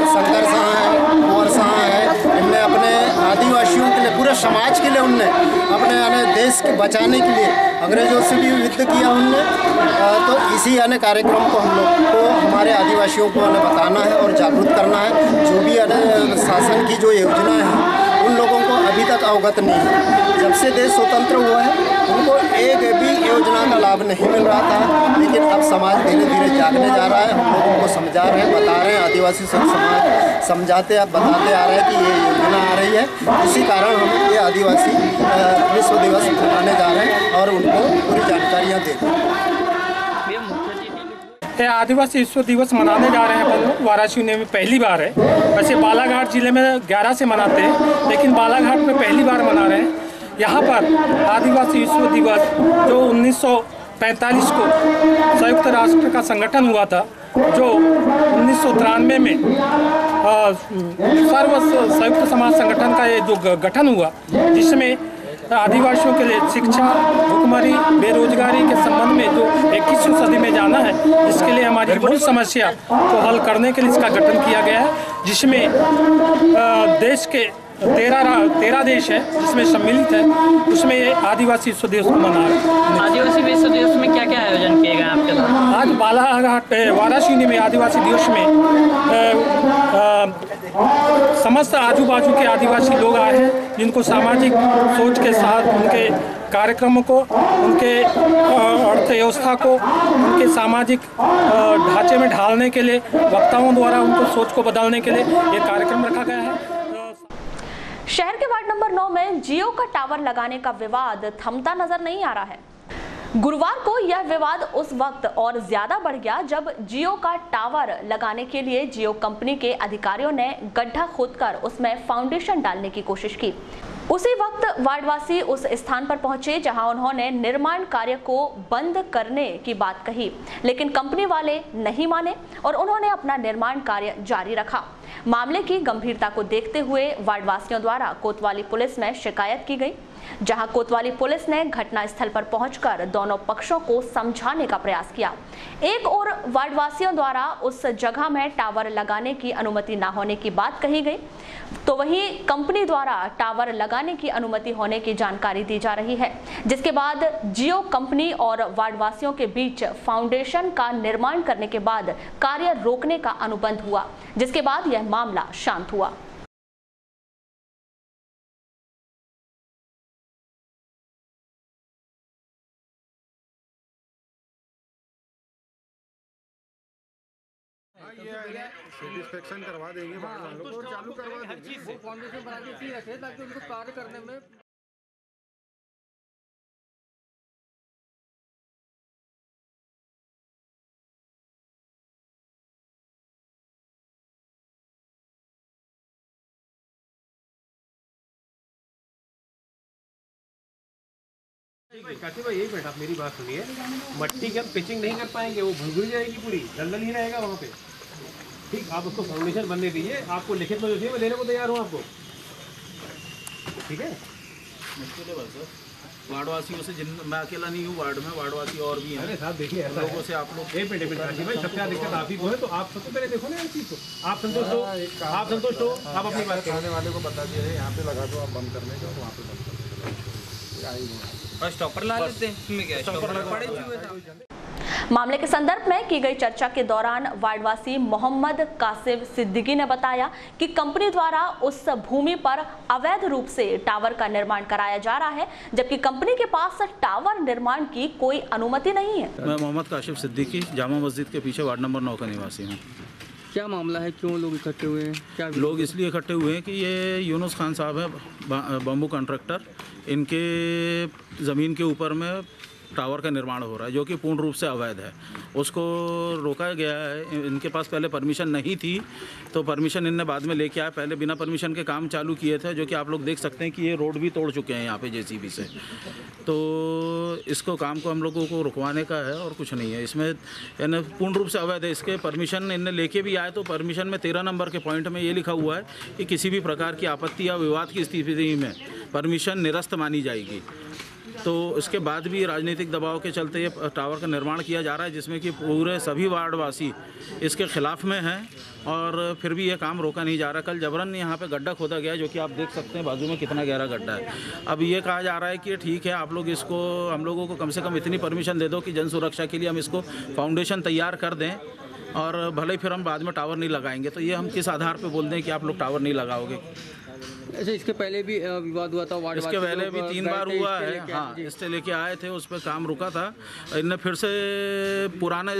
शंकर शाह है, कुंवर शाह है, इनने अपने आदिवासियों के लिए, पूरे समाज के लिए उनने अपने यानी देश के बचाने के लिए अंग्रेजों से भी युद्ध किया उनने। तो इसी यानी कार्यक्रम को हम लोग को, हमारे आदिवासियों को बताना है और जागरूक करना है। जो भी शासन की जो योजना है उन लोगों को अभी तक अवगत नहीं है। जब से देश स्वतंत्र हुआ है उनको एक भी योजना का लाभ नहीं मिल रहा था, लेकिन अब समाज धीरे धीरे जागने जा रहा है। हम लोगों को समझा रहे हैं, बता रहे हैं, आदिवासी समाज समझाते बताते आ रहे हैं कि ये योजना आ रही है। इसी कारण हम ये आदिवासी विश्व दिवस मनाने जा रहे हैं और उनको पूरी जानकारियाँ दे रहे हैं। आदिवासी विश्व दिवस मनाने जा रहे हैं अपन लोग वाराणसी में पहली बार है। वैसे बालाघाट जिले में 11 से मनाते हैं, लेकिन बालाघाट में पहली बार मना रहे हैं। यहाँ पर आदिवासी विश्व दिवस जो 1945 को संयुक्त राष्ट्र का संगठन हुआ था, जो 1993 में संयुक्त समाज संगठन का ये जो गठन हुआ, जिसमें आदिवासियों के लिए शिक्षा, भुखमरी, बेरोजगारी के संबंध में जो 21वीं सदी में जाना है, इसके लिए हमारी मूल समस्या को हल करने के लिए इसका गठन किया गया है, जिसमें देश के 13 देश है जिसमें सम्मिलित है, उसमें ये आदिवासी विश्व दिवस को मना रहे हैं। आदिवासी विश्व दिवस में क्या क्या आयोजन किए गए आपके द्वारा? आज बालाघाट वाराणसी में आदिवासी दिवस में समस्त आजू बाजू के आदिवासी लोग आए हैं, जिनको सामाजिक सोच के साथ उनके कार्यक्रमों को, उनके अर्थव्यवस्था को, उनके सामाजिक ढांचे में ढालने के लिए वक्ताओं द्वारा उनको सोच को बदलने के लिए ये कार्यक्रम रखा गया है। शहर के वार्ड नंबर 9 में जियो का टावर लगाने का विवाद थमता नजर नहीं आ रहा है। गुरुवार को यह विवाद उस वक्त और ज्यादा बढ़ गया जब जियो का टावर लगाने के लिए जियो कंपनी के अधिकारियों ने गड्ढा खोदकर उसमें फाउंडेशन डालने की कोशिश की। उसी वक्त वार्डवासी उस स्थान पर पहुंचे जहां उन्होंने निर्माण कार्य को बंद करने की बात कही, लेकिन कंपनी वाले नहीं माने और उन्होंने अपना निर्माण कार्य जारी रखा। मामले की गंभीरता को देखते हुए वार्डवासियों द्वारा कोतवाली पुलिस में शिकायत की गई, जहां कोतवाली पुलिस ने घटनास्थल पर पहुंचकर दोनों पक्षों को समझाने का प्रयास किया। एक और वार्डवासियों द्वारा उस जगह में टावर लगाने की अनुमति न होने की बात कही गई, तो वहीं कंपनी द्वारा टावर लगाने की अनुमति होने की जानकारी दी जा रही है, जिसके बाद जियो कंपनी और वार्डवासियों के बीच फाउंडेशन का निर्माण करने के बाद कार्य रोकने का अनुबंध हुआ, जिसके बाद यह मामला शांत हुआ। सेटिस्फेक्शन करवा देंगे, चालू करवा देंगे, वो फाउंडेशन बना के इसी रखे ताकि उनको कार्य करने में काशी भाई एक मिनट, आप मेरी बात सुनिए। मट्टी की हम पिचिंग नहीं कर पाएंगे, वो भुलभुल जाएगी, पूरी दलदल ही रहेगा वहाँ पे। ठीक, आप उसको फाउंडेशन बनने दीजिए, आपको लिखित में जो चाहिए मैं देने को तैयार हूँ आपको, ठीक है। मुश्किल है बस वार्डवासियों से, जिन मैं अकेला नहीं हूँ वार्ड में, वार्डवासी और भी हैं। अरे साहब देखिए ऐसा लोगों से आप लोग एक मिनट भाई, सबसे ज़्यादा दिक्कत आप ही को है, तो आप सबसे पहले देखो ना इस चीज़ को, आप संतुष्ट हो, आप संतुष्ट हो, आप अपनी बात खाने वाले को बता दिया है यहाँ पे लगा दो, आप बंद करने का, वहाँ पे बंद कर दो, स्टॉपर ला लेते हैं, इसमें क्या स्टॉपर पड़े हुए। मामले के संदर्भ में की गई चर्चा के दौरान वार्डवासी मोहम्मद कासिम सिद्दीकी ने बताया कि कंपनी द्वारा उस भूमि पर अवैध रूप से टावर का निर्माण कराया जा रहा है, जबकि कंपनी के पास टावर निर्माण की कोई अनुमति नहीं है। मैं मोहम्मद कासिम सिद्दीकी जामा मस्जिद के पीछे वार्ड नंबर 9 का निवासी हूँ। क्या मामला है, क्यों लोग इकट्ठे हुए हैं? क्या लोग इसलिए इकट्ठे हुए हैं कि ये यूनुस खान साहब है बम्बू कॉन्ट्रैक्टर, इनके ज़मीन के ऊपर में टावर का निर्माण हो रहा है जो कि पूर्ण रूप से अवैध है। उसको रोका गया है, इनके पास पहले परमिशन नहीं थी, तो परमिशन इनने बाद में लेके आए, पहले बिना परमिशन के काम चालू किए थे, जो कि आप लोग देख सकते हैं कि ये रोड भी तोड़ चुके हैं यहाँ पे जेसीबी से। तो इसको काम को हम लोगों को रुकवाने का है और कुछ नहीं है इसमें, यानी पूर्ण रूप से अवैध है। इसके परमिशन इनने लेके भी आए, तो परमिशन में 13 नंबर के पॉइंट में ये लिखा हुआ है कि किसी भी प्रकार की आपत्ति या विवाद की स्थिति में परमिशन निरस्त मानी जाएगी। तो इसके बाद भी राजनीतिक दबाव के चलते ये टावर का निर्माण किया जा रहा है, जिसमें कि पूरे सभी वार्डवासी इसके खिलाफ में हैं, और फिर भी ये काम रोका नहीं जा रहा। कल जबरन यहाँ पे गड्ढा खोदा गया, जो कि आप देख सकते हैं बाजू में कितना गहरा गड्ढा है। अब ये कहा जा रहा है कि ठीक है, आप लोग इसको, हम लोगों को कम से कम इतनी परमिशन दे दो कि जन सुरक्षा के लिए हम इसको फाउंडेशन तैयार कर दें, और भले ही फिर हम बाद में टावर नहीं लगाएंगे। तो ये हम किस आधार पर बोल दें कि आप लोग टावर नहीं लगाओगे? अच्छा, इसके पहले भी विवाद हुआ था वार्ड, इसके पहले भी 3 बार हुआ है। हाँ, इससे लेके आए थे, उस पर काम रुका था, इनने फिर से पुराना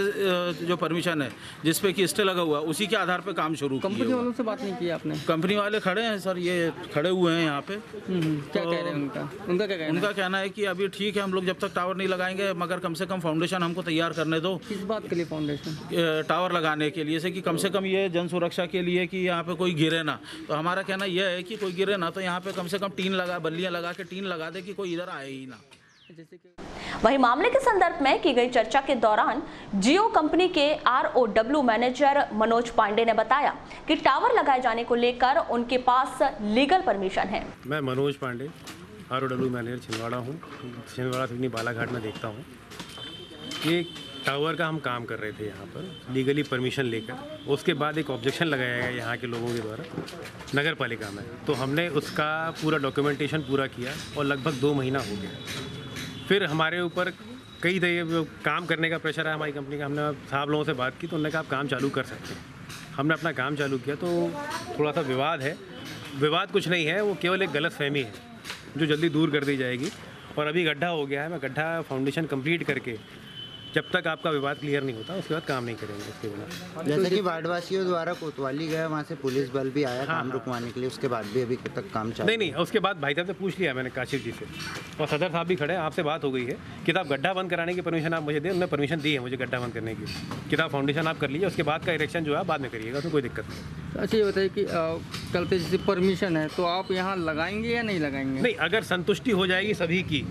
जो परमिशन है जिस पे कि स्टे लगा हुआ, उसी के आधार पे काम शुरू किया। कंपनी वालों से बात नहीं की आपने? कंपनी वाले खड़े हैं सर, ये खड़े हुए हैं यहाँ पे। क्या कह रहे हैं उनका क्या कहना? उनका कहना है कि अभी ठीक है, हम लोग जब तक टावर नहीं लगाएंगे, मगर कम से कम फाउंडेशन हमको तैयार करने दो। किस बात के लिए फाउंडेशन? टावर लगाने के लिए, जैसे कि कम से कम ये जन सुरक्षा के लिए कि यहाँ पे कोई गिरे ना। तो हमारा कहना यह है कि कोई गिरे ना, तो यहाँ पे कम से कम टीन लगा, बल्लियां लगा के टीन लगा दे कि कोई इधर आए ही ना। वहीं मामले के संदर्भ में की गई चर्चा के दौरान जियो कंपनी के ROW मैनेजर मनोज पांडे ने बताया कि टावर लगाए जाने को लेकर उनके पास लीगल परमिशन है। मैं मनोज पांडे ROW मैनेजर छिंदवाड़ा हूँ, छिंदवाड़ा सिवनी बालाघाट में देखता हूँ। ये टावर का हम काम कर रहे थे यहाँ पर लीगली परमिशन लेकर, उसके बाद एक ऑब्जेक्शन लगाया गया यहाँ के लोगों के द्वारा नगर पालिका में, तो हमने उसका पूरा डॉक्यूमेंटेशन पूरा किया और लगभग 2 महीना हो गया। फिर हमारे ऊपर कई काम करने का प्रेशर है हमारी कंपनी का। हमने साहब लोगों से बात की तो उन्होंने कहा आप काम चालू कर सकते हैं। हमने अपना काम चालू किया, तो थोड़ा सा विवाद है। विवाद कुछ नहीं है, वो केवल एक गलतफहमी है जो जल्दी दूर कर दी जाएगी। और अभी गड्ढा हो गया है, मैं गड्ढा फाउंडेशन कंप्लीट करके जब तक आपका विवाद क्लियर नहीं होता उसके बाद काम नहीं करेंगे इसके बिना। जैसे कि वार्डवासियों द्वारा कोतवाली गया, वहाँ से पुलिस बल भी आया काम रुकवाने के लिए, उसके बाद भी अभी तक काम चालू नहीं। उसके बाद भाई साहब से पूछ लिया मैंने काशिफ जी से, और सदर साहब भी खड़े हैं, आपसे बात हो गई है कि आप गड्ढा बंद कराने की परमिशन आप मुझे दें। उन्होंने परमिशन दी है मुझे गड्ढा बंद करने की, किताब फाउंडेशन आप कर लीजिए, उसके बाद का इरेक्शन जो है बाद में करिएगा, उसमें कोई दिक्कत नहीं। अच्छा, ये बताइए कि कल पे जैसे परमिशन है तो आप यहाँ लगाएंगे या नहीं लगाएंगे? नहीं, अगर संतुष्टि हो जाएगी सभी की।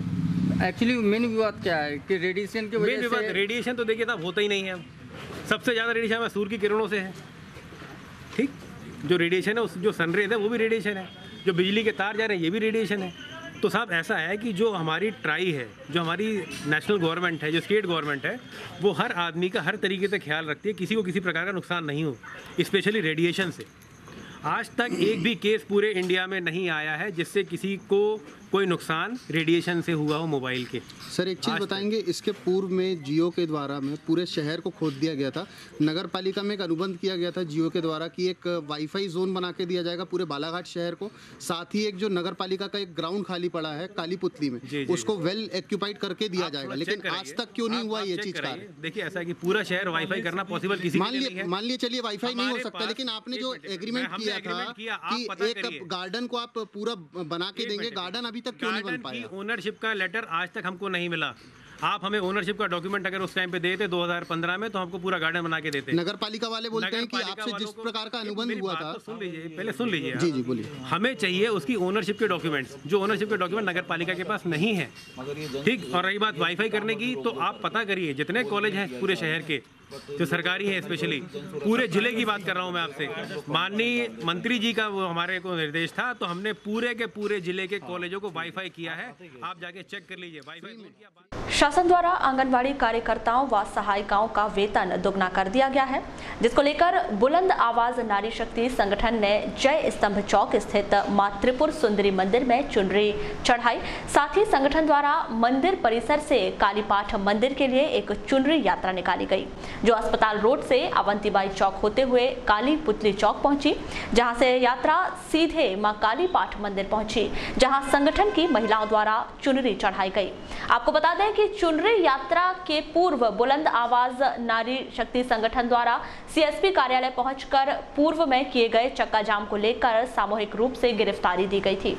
एक्चुअली मेन विवाद क्या है कि रेडिएशन की वजह से। रेडिएशन तो देखिए साहब होता ही नहीं है, सबसे ज़्यादा रेडिएशन हमें सूर्य की किरणों से है। ठीक, जो रेडिएशन है उस जो सनरेज है वो भी रेडिएशन है, जो बिजली के तार जा रहे हैं ये भी रेडिएशन है। तो साहब ऐसा है कि जो हमारी ट्राई है, जो हमारी नेशनल गवर्नमेंट है, जो स्टेट गवर्नमेंट है, वो हर आदमी का हर तरीके से ख्याल रखती है, किसी को किसी प्रकार का नुकसान नहीं हो, स्पेशली रेडिएशन से। आज तक एक भी केस पूरे इंडिया में नहीं आया है जिससे किसी को कोई नुकसान रेडिएशन से हुआ हो मोबाइल के। सर एक चीज़ बताएंगे, इसके पूर्व में जियो के द्वारा में पूरे शहर को खोद दिया गया था, नगर पालिका में एक अनुबंध किया गया था जियो के द्वारा कि एक वाईफाई जोन बना के दिया जाएगा पूरे बालाघाट शहर को। साथ ही एक जो नगर पालिका का एक ग्राउंड खाली पड़ा है कालीपुतली में, उसको वेल एक्यूपाइड करके दिया जाएगा, लेकिन आज तक क्यों नहीं हुआ ये चीज़ का? देखिए ऐसा है कि पूरा शहर वाईफाई करना पॉसिबल किसी मान लिए चलिए वाईफाई नहीं हो सकता, लेकिन आपने जो एग्रीमेंट किया था कि एक गार्डन को आप पूरा बना के देंगे, गार्डन अभी तक क्यों नहीं बन पाया? ओनरशिप का लेटर आज तक हमको नहीं मिला। आप हमें ओनरशिप का डॉक्यूमेंट अगर उस टाइम पे देते 2015 में, तो हमको पूरा गार्डन बना के देते। नगर पालिका वाले बोलते हैं कि आपसे जिस प्रकार का अनुबंध हुआ था। सुन लीजिए, पहले सुन लीजिए। जी बोलिए। हमें चाहिए उसकी ओनरशिप के डॉक्यूमेंट्स, जो ओनरशिप के डॉक्यूमेंट नगर पालिका के पास नहीं है। ठीक, और रही बात वाईफाई करने की, तो आप पता करिए जितने कॉलेज हैं पूरे शहर के, जो सरकारी हैं, स्पेशली पूरे जिले की बात कर रहा हूं मैं आपसे, माननीय मंत्री जी का वो हमारे को निर्देश था, तो हमने पूरे के पूरे जिले के कॉलेजों को वाईफाई किया है। आप जाके चेक कर लीजिए वाईफाई। शासन द्वारा आंगनवाड़ी कार्यकर्ताओं व सहायिकाओं का वेतन दोगुना कर दिया गया है, जिसको लेकर बुलंद आवाज नारी शक्ति संगठन ने जय स्तंभ चौक स्थित मां त्रिपुर सुंदरी मंदिर में चुनरी चढ़ाई। साथ ही संगठन द्वारा मंदिर परिसर से कालीपाठ मंदिर के लिए एक चुनरी यात्रा निकाली गई, जो अस्पताल रोड से अवंतीबाई चौक होते हुए काली पुतली चौक पहुंची, जहां से यात्रा सीधे मां कालीपाठ मंदिर पहुंची, जहां संगठन की महिलाओं द्वारा चुनरी चढ़ाई गई। आपको बता दें कि चुनरी यात्रा के पूर्व बुलंद आवाज नारी शक्ति संगठन द्वारा सीएसपी कार्यालय पहुंचकर पूर्व में किए गए चक्का जाम को लेकर सामूहिक रूप से गिरफ्तारी दी गई थी।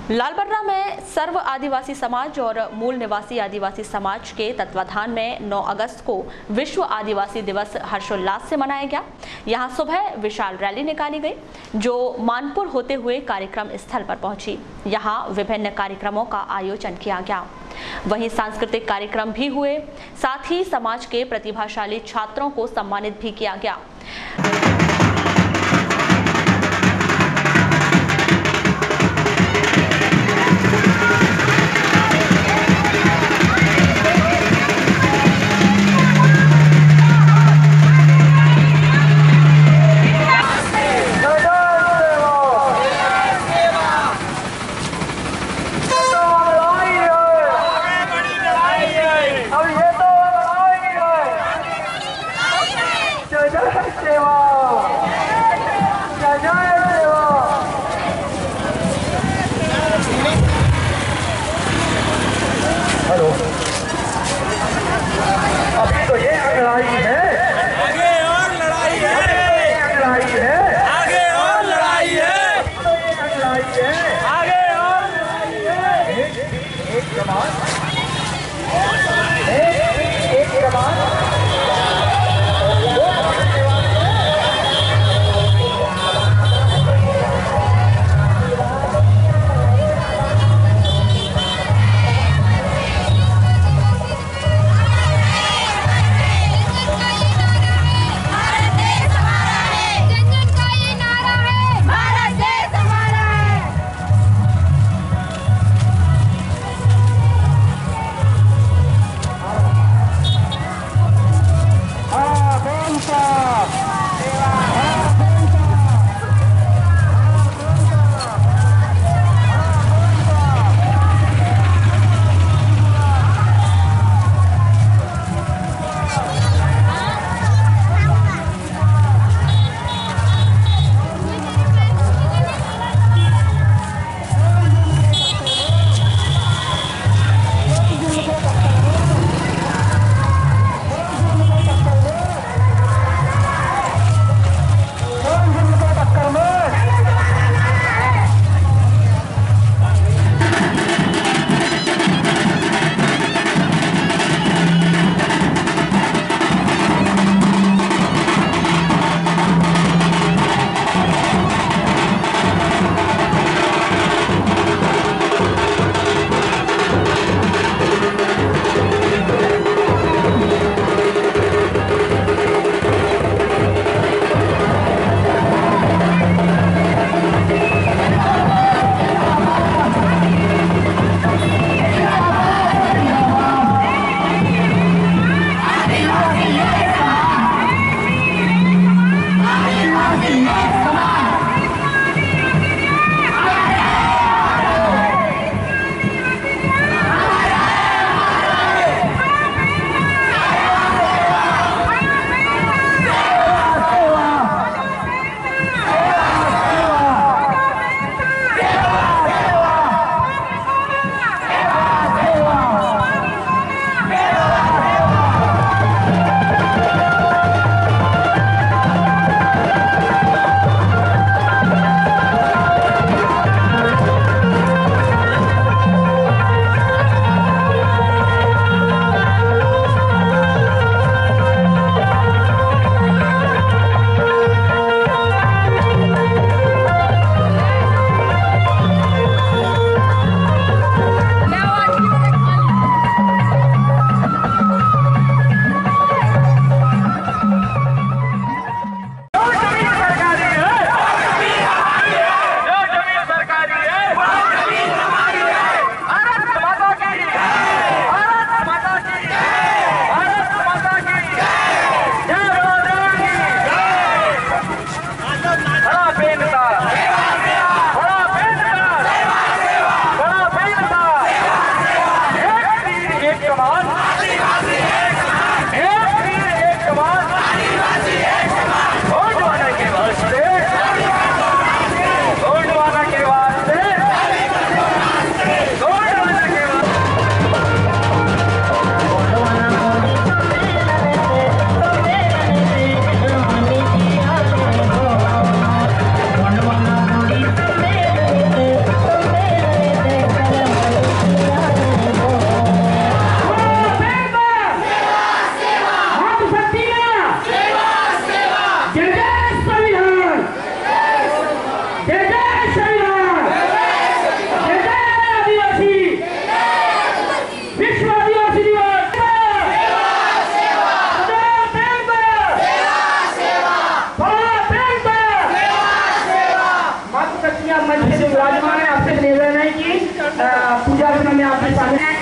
लालबर्रा में सर्व आदिवासी समाज और मूल निवासी आदिवासी समाज के तत्वाधान में 9 अगस्त को विश्व आदिवासी दिवस हर्षोल्लास से मनाया गया। यहां सुबह विशाल रैली निकाली गई, जो मानपुर होते हुए कार्यक्रम स्थल पर पहुंची। यहां विभिन्न कार्यक्रमों का आयोजन किया गया, वहीं सांस्कृतिक कार्यक्रम भी हुए। साथ ही समाज के प्रतिभाशाली छात्रों को सम्मानित भी किया गया। जय सेवा। पूजा में मैं आपके सामने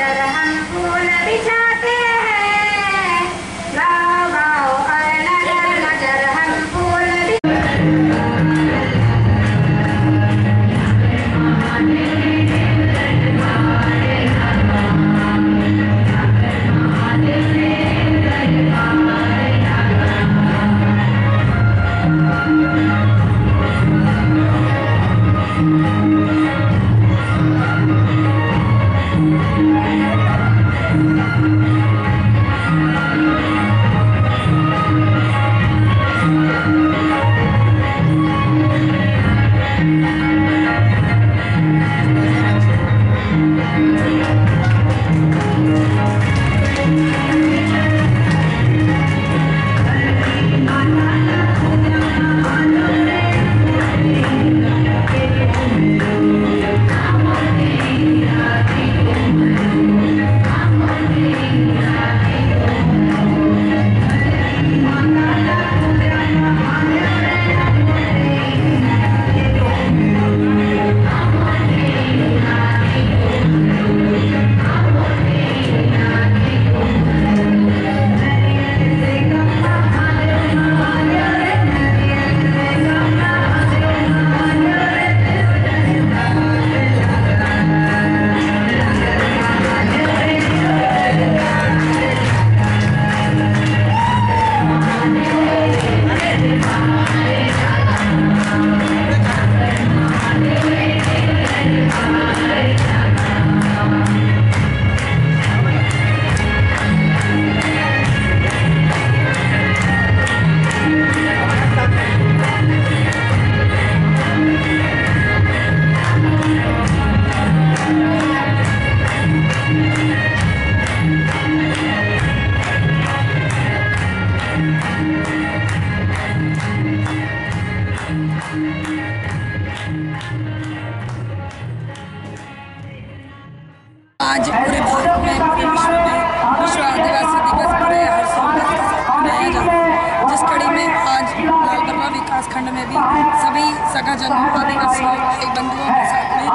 आज पूरे भारत में, पूरे विश्व में विश्व आदिवासी दिवस बड़े हर्षोल्लास के साथ मनाया जाता है, जिस कड़ी में आज लालबर्रा विकास खंड में भी सभी सगाजनों आदिवासी भाई बंधुओं के साथ में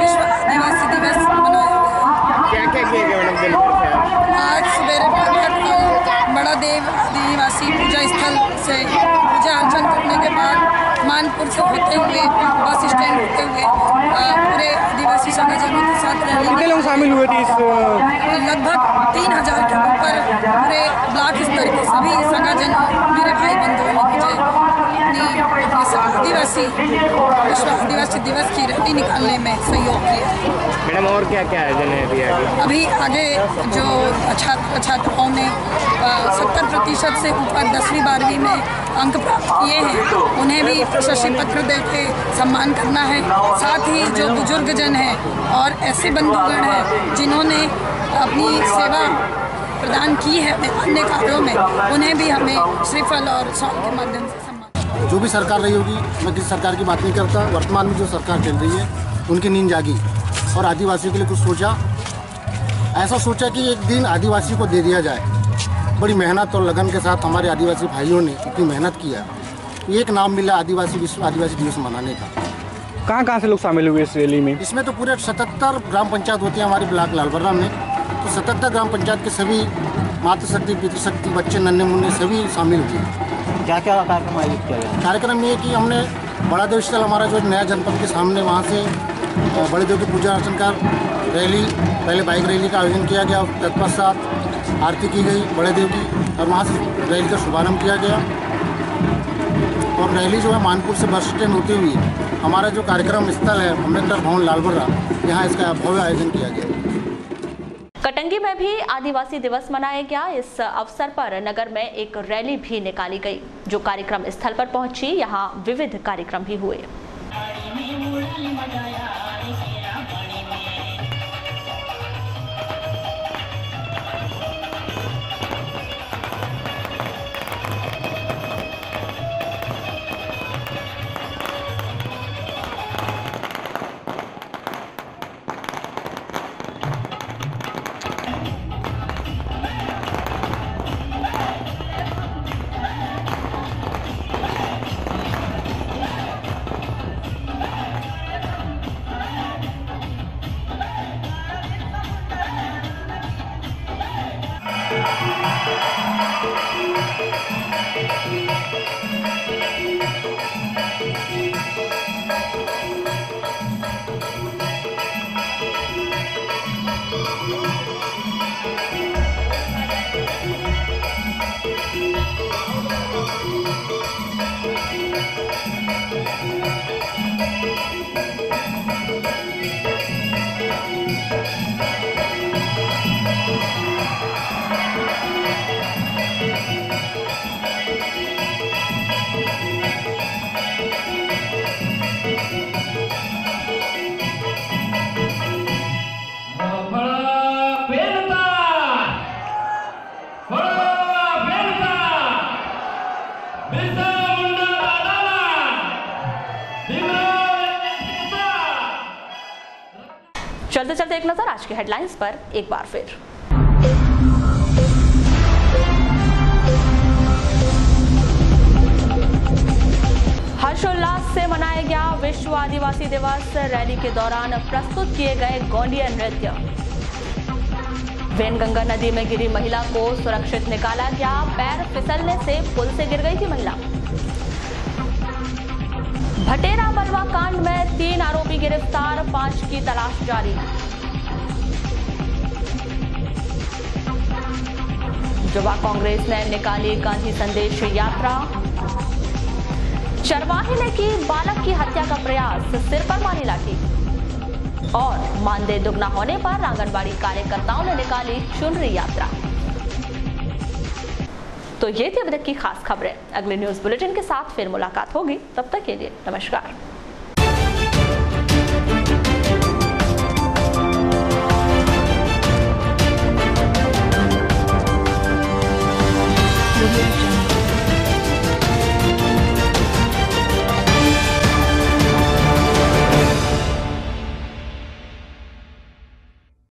विश्व आदिवासी दिवस मनाया गया। क्या किया गया मैडम दिन भर? आज सवेरे बड़ा देव आदिवासी पूजा स्थल से पूजा अर्चन करने के बाद मानपुर से होते हुए बस स्टैंड होते हुए पूरे आदिवासी सगाजनों के साथ रैली। कितने लोग शामिल हुए थे इस? लगभग 3000 के ऊपर पूरे ब्लॉक स्तर के सभी सगाजन मेरे भाई बंधुओं ने मुझे आदिवासी विश्व आदिवासी दिवस की रैली निकालने में सहयोग किया। मैडम और क्या क्या आयोजन है अभी आगे जो छात्र छात्राओं ने 70% से ऊपर 10वीं 12वीं में अंक प्राप्त किए हैं, उन्हें भी प्रशस्ति पत्र देके सम्मान करना है। साथ ही जो बुजुर्ग जन हैं और ऐसे बंधुगण हैं जिन्होंने अपनी सेवा प्रदान की है अन्य कार्यों में, उन्हें भी हमें श्रीफल और शॉल के माध्यम से सम्मान। जो भी सरकार रही होगी, मैं किसी सरकार की बात नहीं करता, वर्तमान में जो सरकार चल रही है उनकी नींद जागी और आदिवासियों के लिए कुछ सोचा, ऐसा सोचा कि एक दिन आदिवासी को दे दिया जाए। बड़ी मेहनत और लगन के साथ हमारे आदिवासी भाइयों ने इतनी मेहनत किया, एक नाम मिला आदिवासी विश्व आदिवासी दिवस मनाने का। कहाँ से लोग शामिल हुए इस रैली में? इसमें तो पूरे 77 ग्राम पंचायत होती है हमारे ब्लॉक लालबर्रा में, तो 77 ग्राम पंचायत के सभी मातृशक्ति पितृशक्ति बच्चे नन्हे मुन्ने सभी शामिल हुए। क्या क्या कार्यक्रम आयोजित किया गया? कार्यक्रम ये कि हमने बड़ा देव स्थल हमारा जो नया जनपद के सामने, वहाँ से बड़े देव की पूजा अर्चन कर रैली, पहले बाइक रैली का आयोजन किया गया, तत्पश्चात आरती की गई बड़े देव की और वहाँ से रैली का शुभारंभ किया गया। और रैली जो है मानपुर से बस स्टैंड होती हुई हमारा जो कार्यक्रम स्थल है अम्बेडकर भवन लालबर्रा, यहाँ इसका भव्य आयोजन किया गया। कटंगी में भी आदिवासी दिवस मनाया गया। इस अवसर पर नगर में एक रैली भी निकाली गई, जो कार्यक्रम स्थल पर पहुंची। यहाँ विविध कार्यक्रम भी हुए। चलते चलते एक नजर आज के हेडलाइंस पर एक बार फिर। हर्षोल्लास से मनाया गया विश्व आदिवासी दिवस। रैली के दौरान प्रस्तुत किए गए गोंडिया नृत्य। वेनगंगा नदी में गिरी महिला को सुरक्षित निकाला गया। पैर फिसलने से पुल से गिर गई थी महिला। भटेरा बलवा कांड में 3 आरोपी गिरफ्तार, 5 की तलाश जारी। युवा कांग्रेस ने निकाली गांधी संदेश यात्रा। चरवाहे ने की बालक की हत्या का प्रयास, सिर पर मारी लाठी। और मानदेय दुगना होने पर आंगनबाड़ी कार्यकर्ताओं ने निकाली चुनरी यात्रा। तो ये थी अब तक की खास खबरें। अगले न्यूज बुलेटिन के साथ फिर मुलाकात होगी, तब तक के लिए नमस्कार।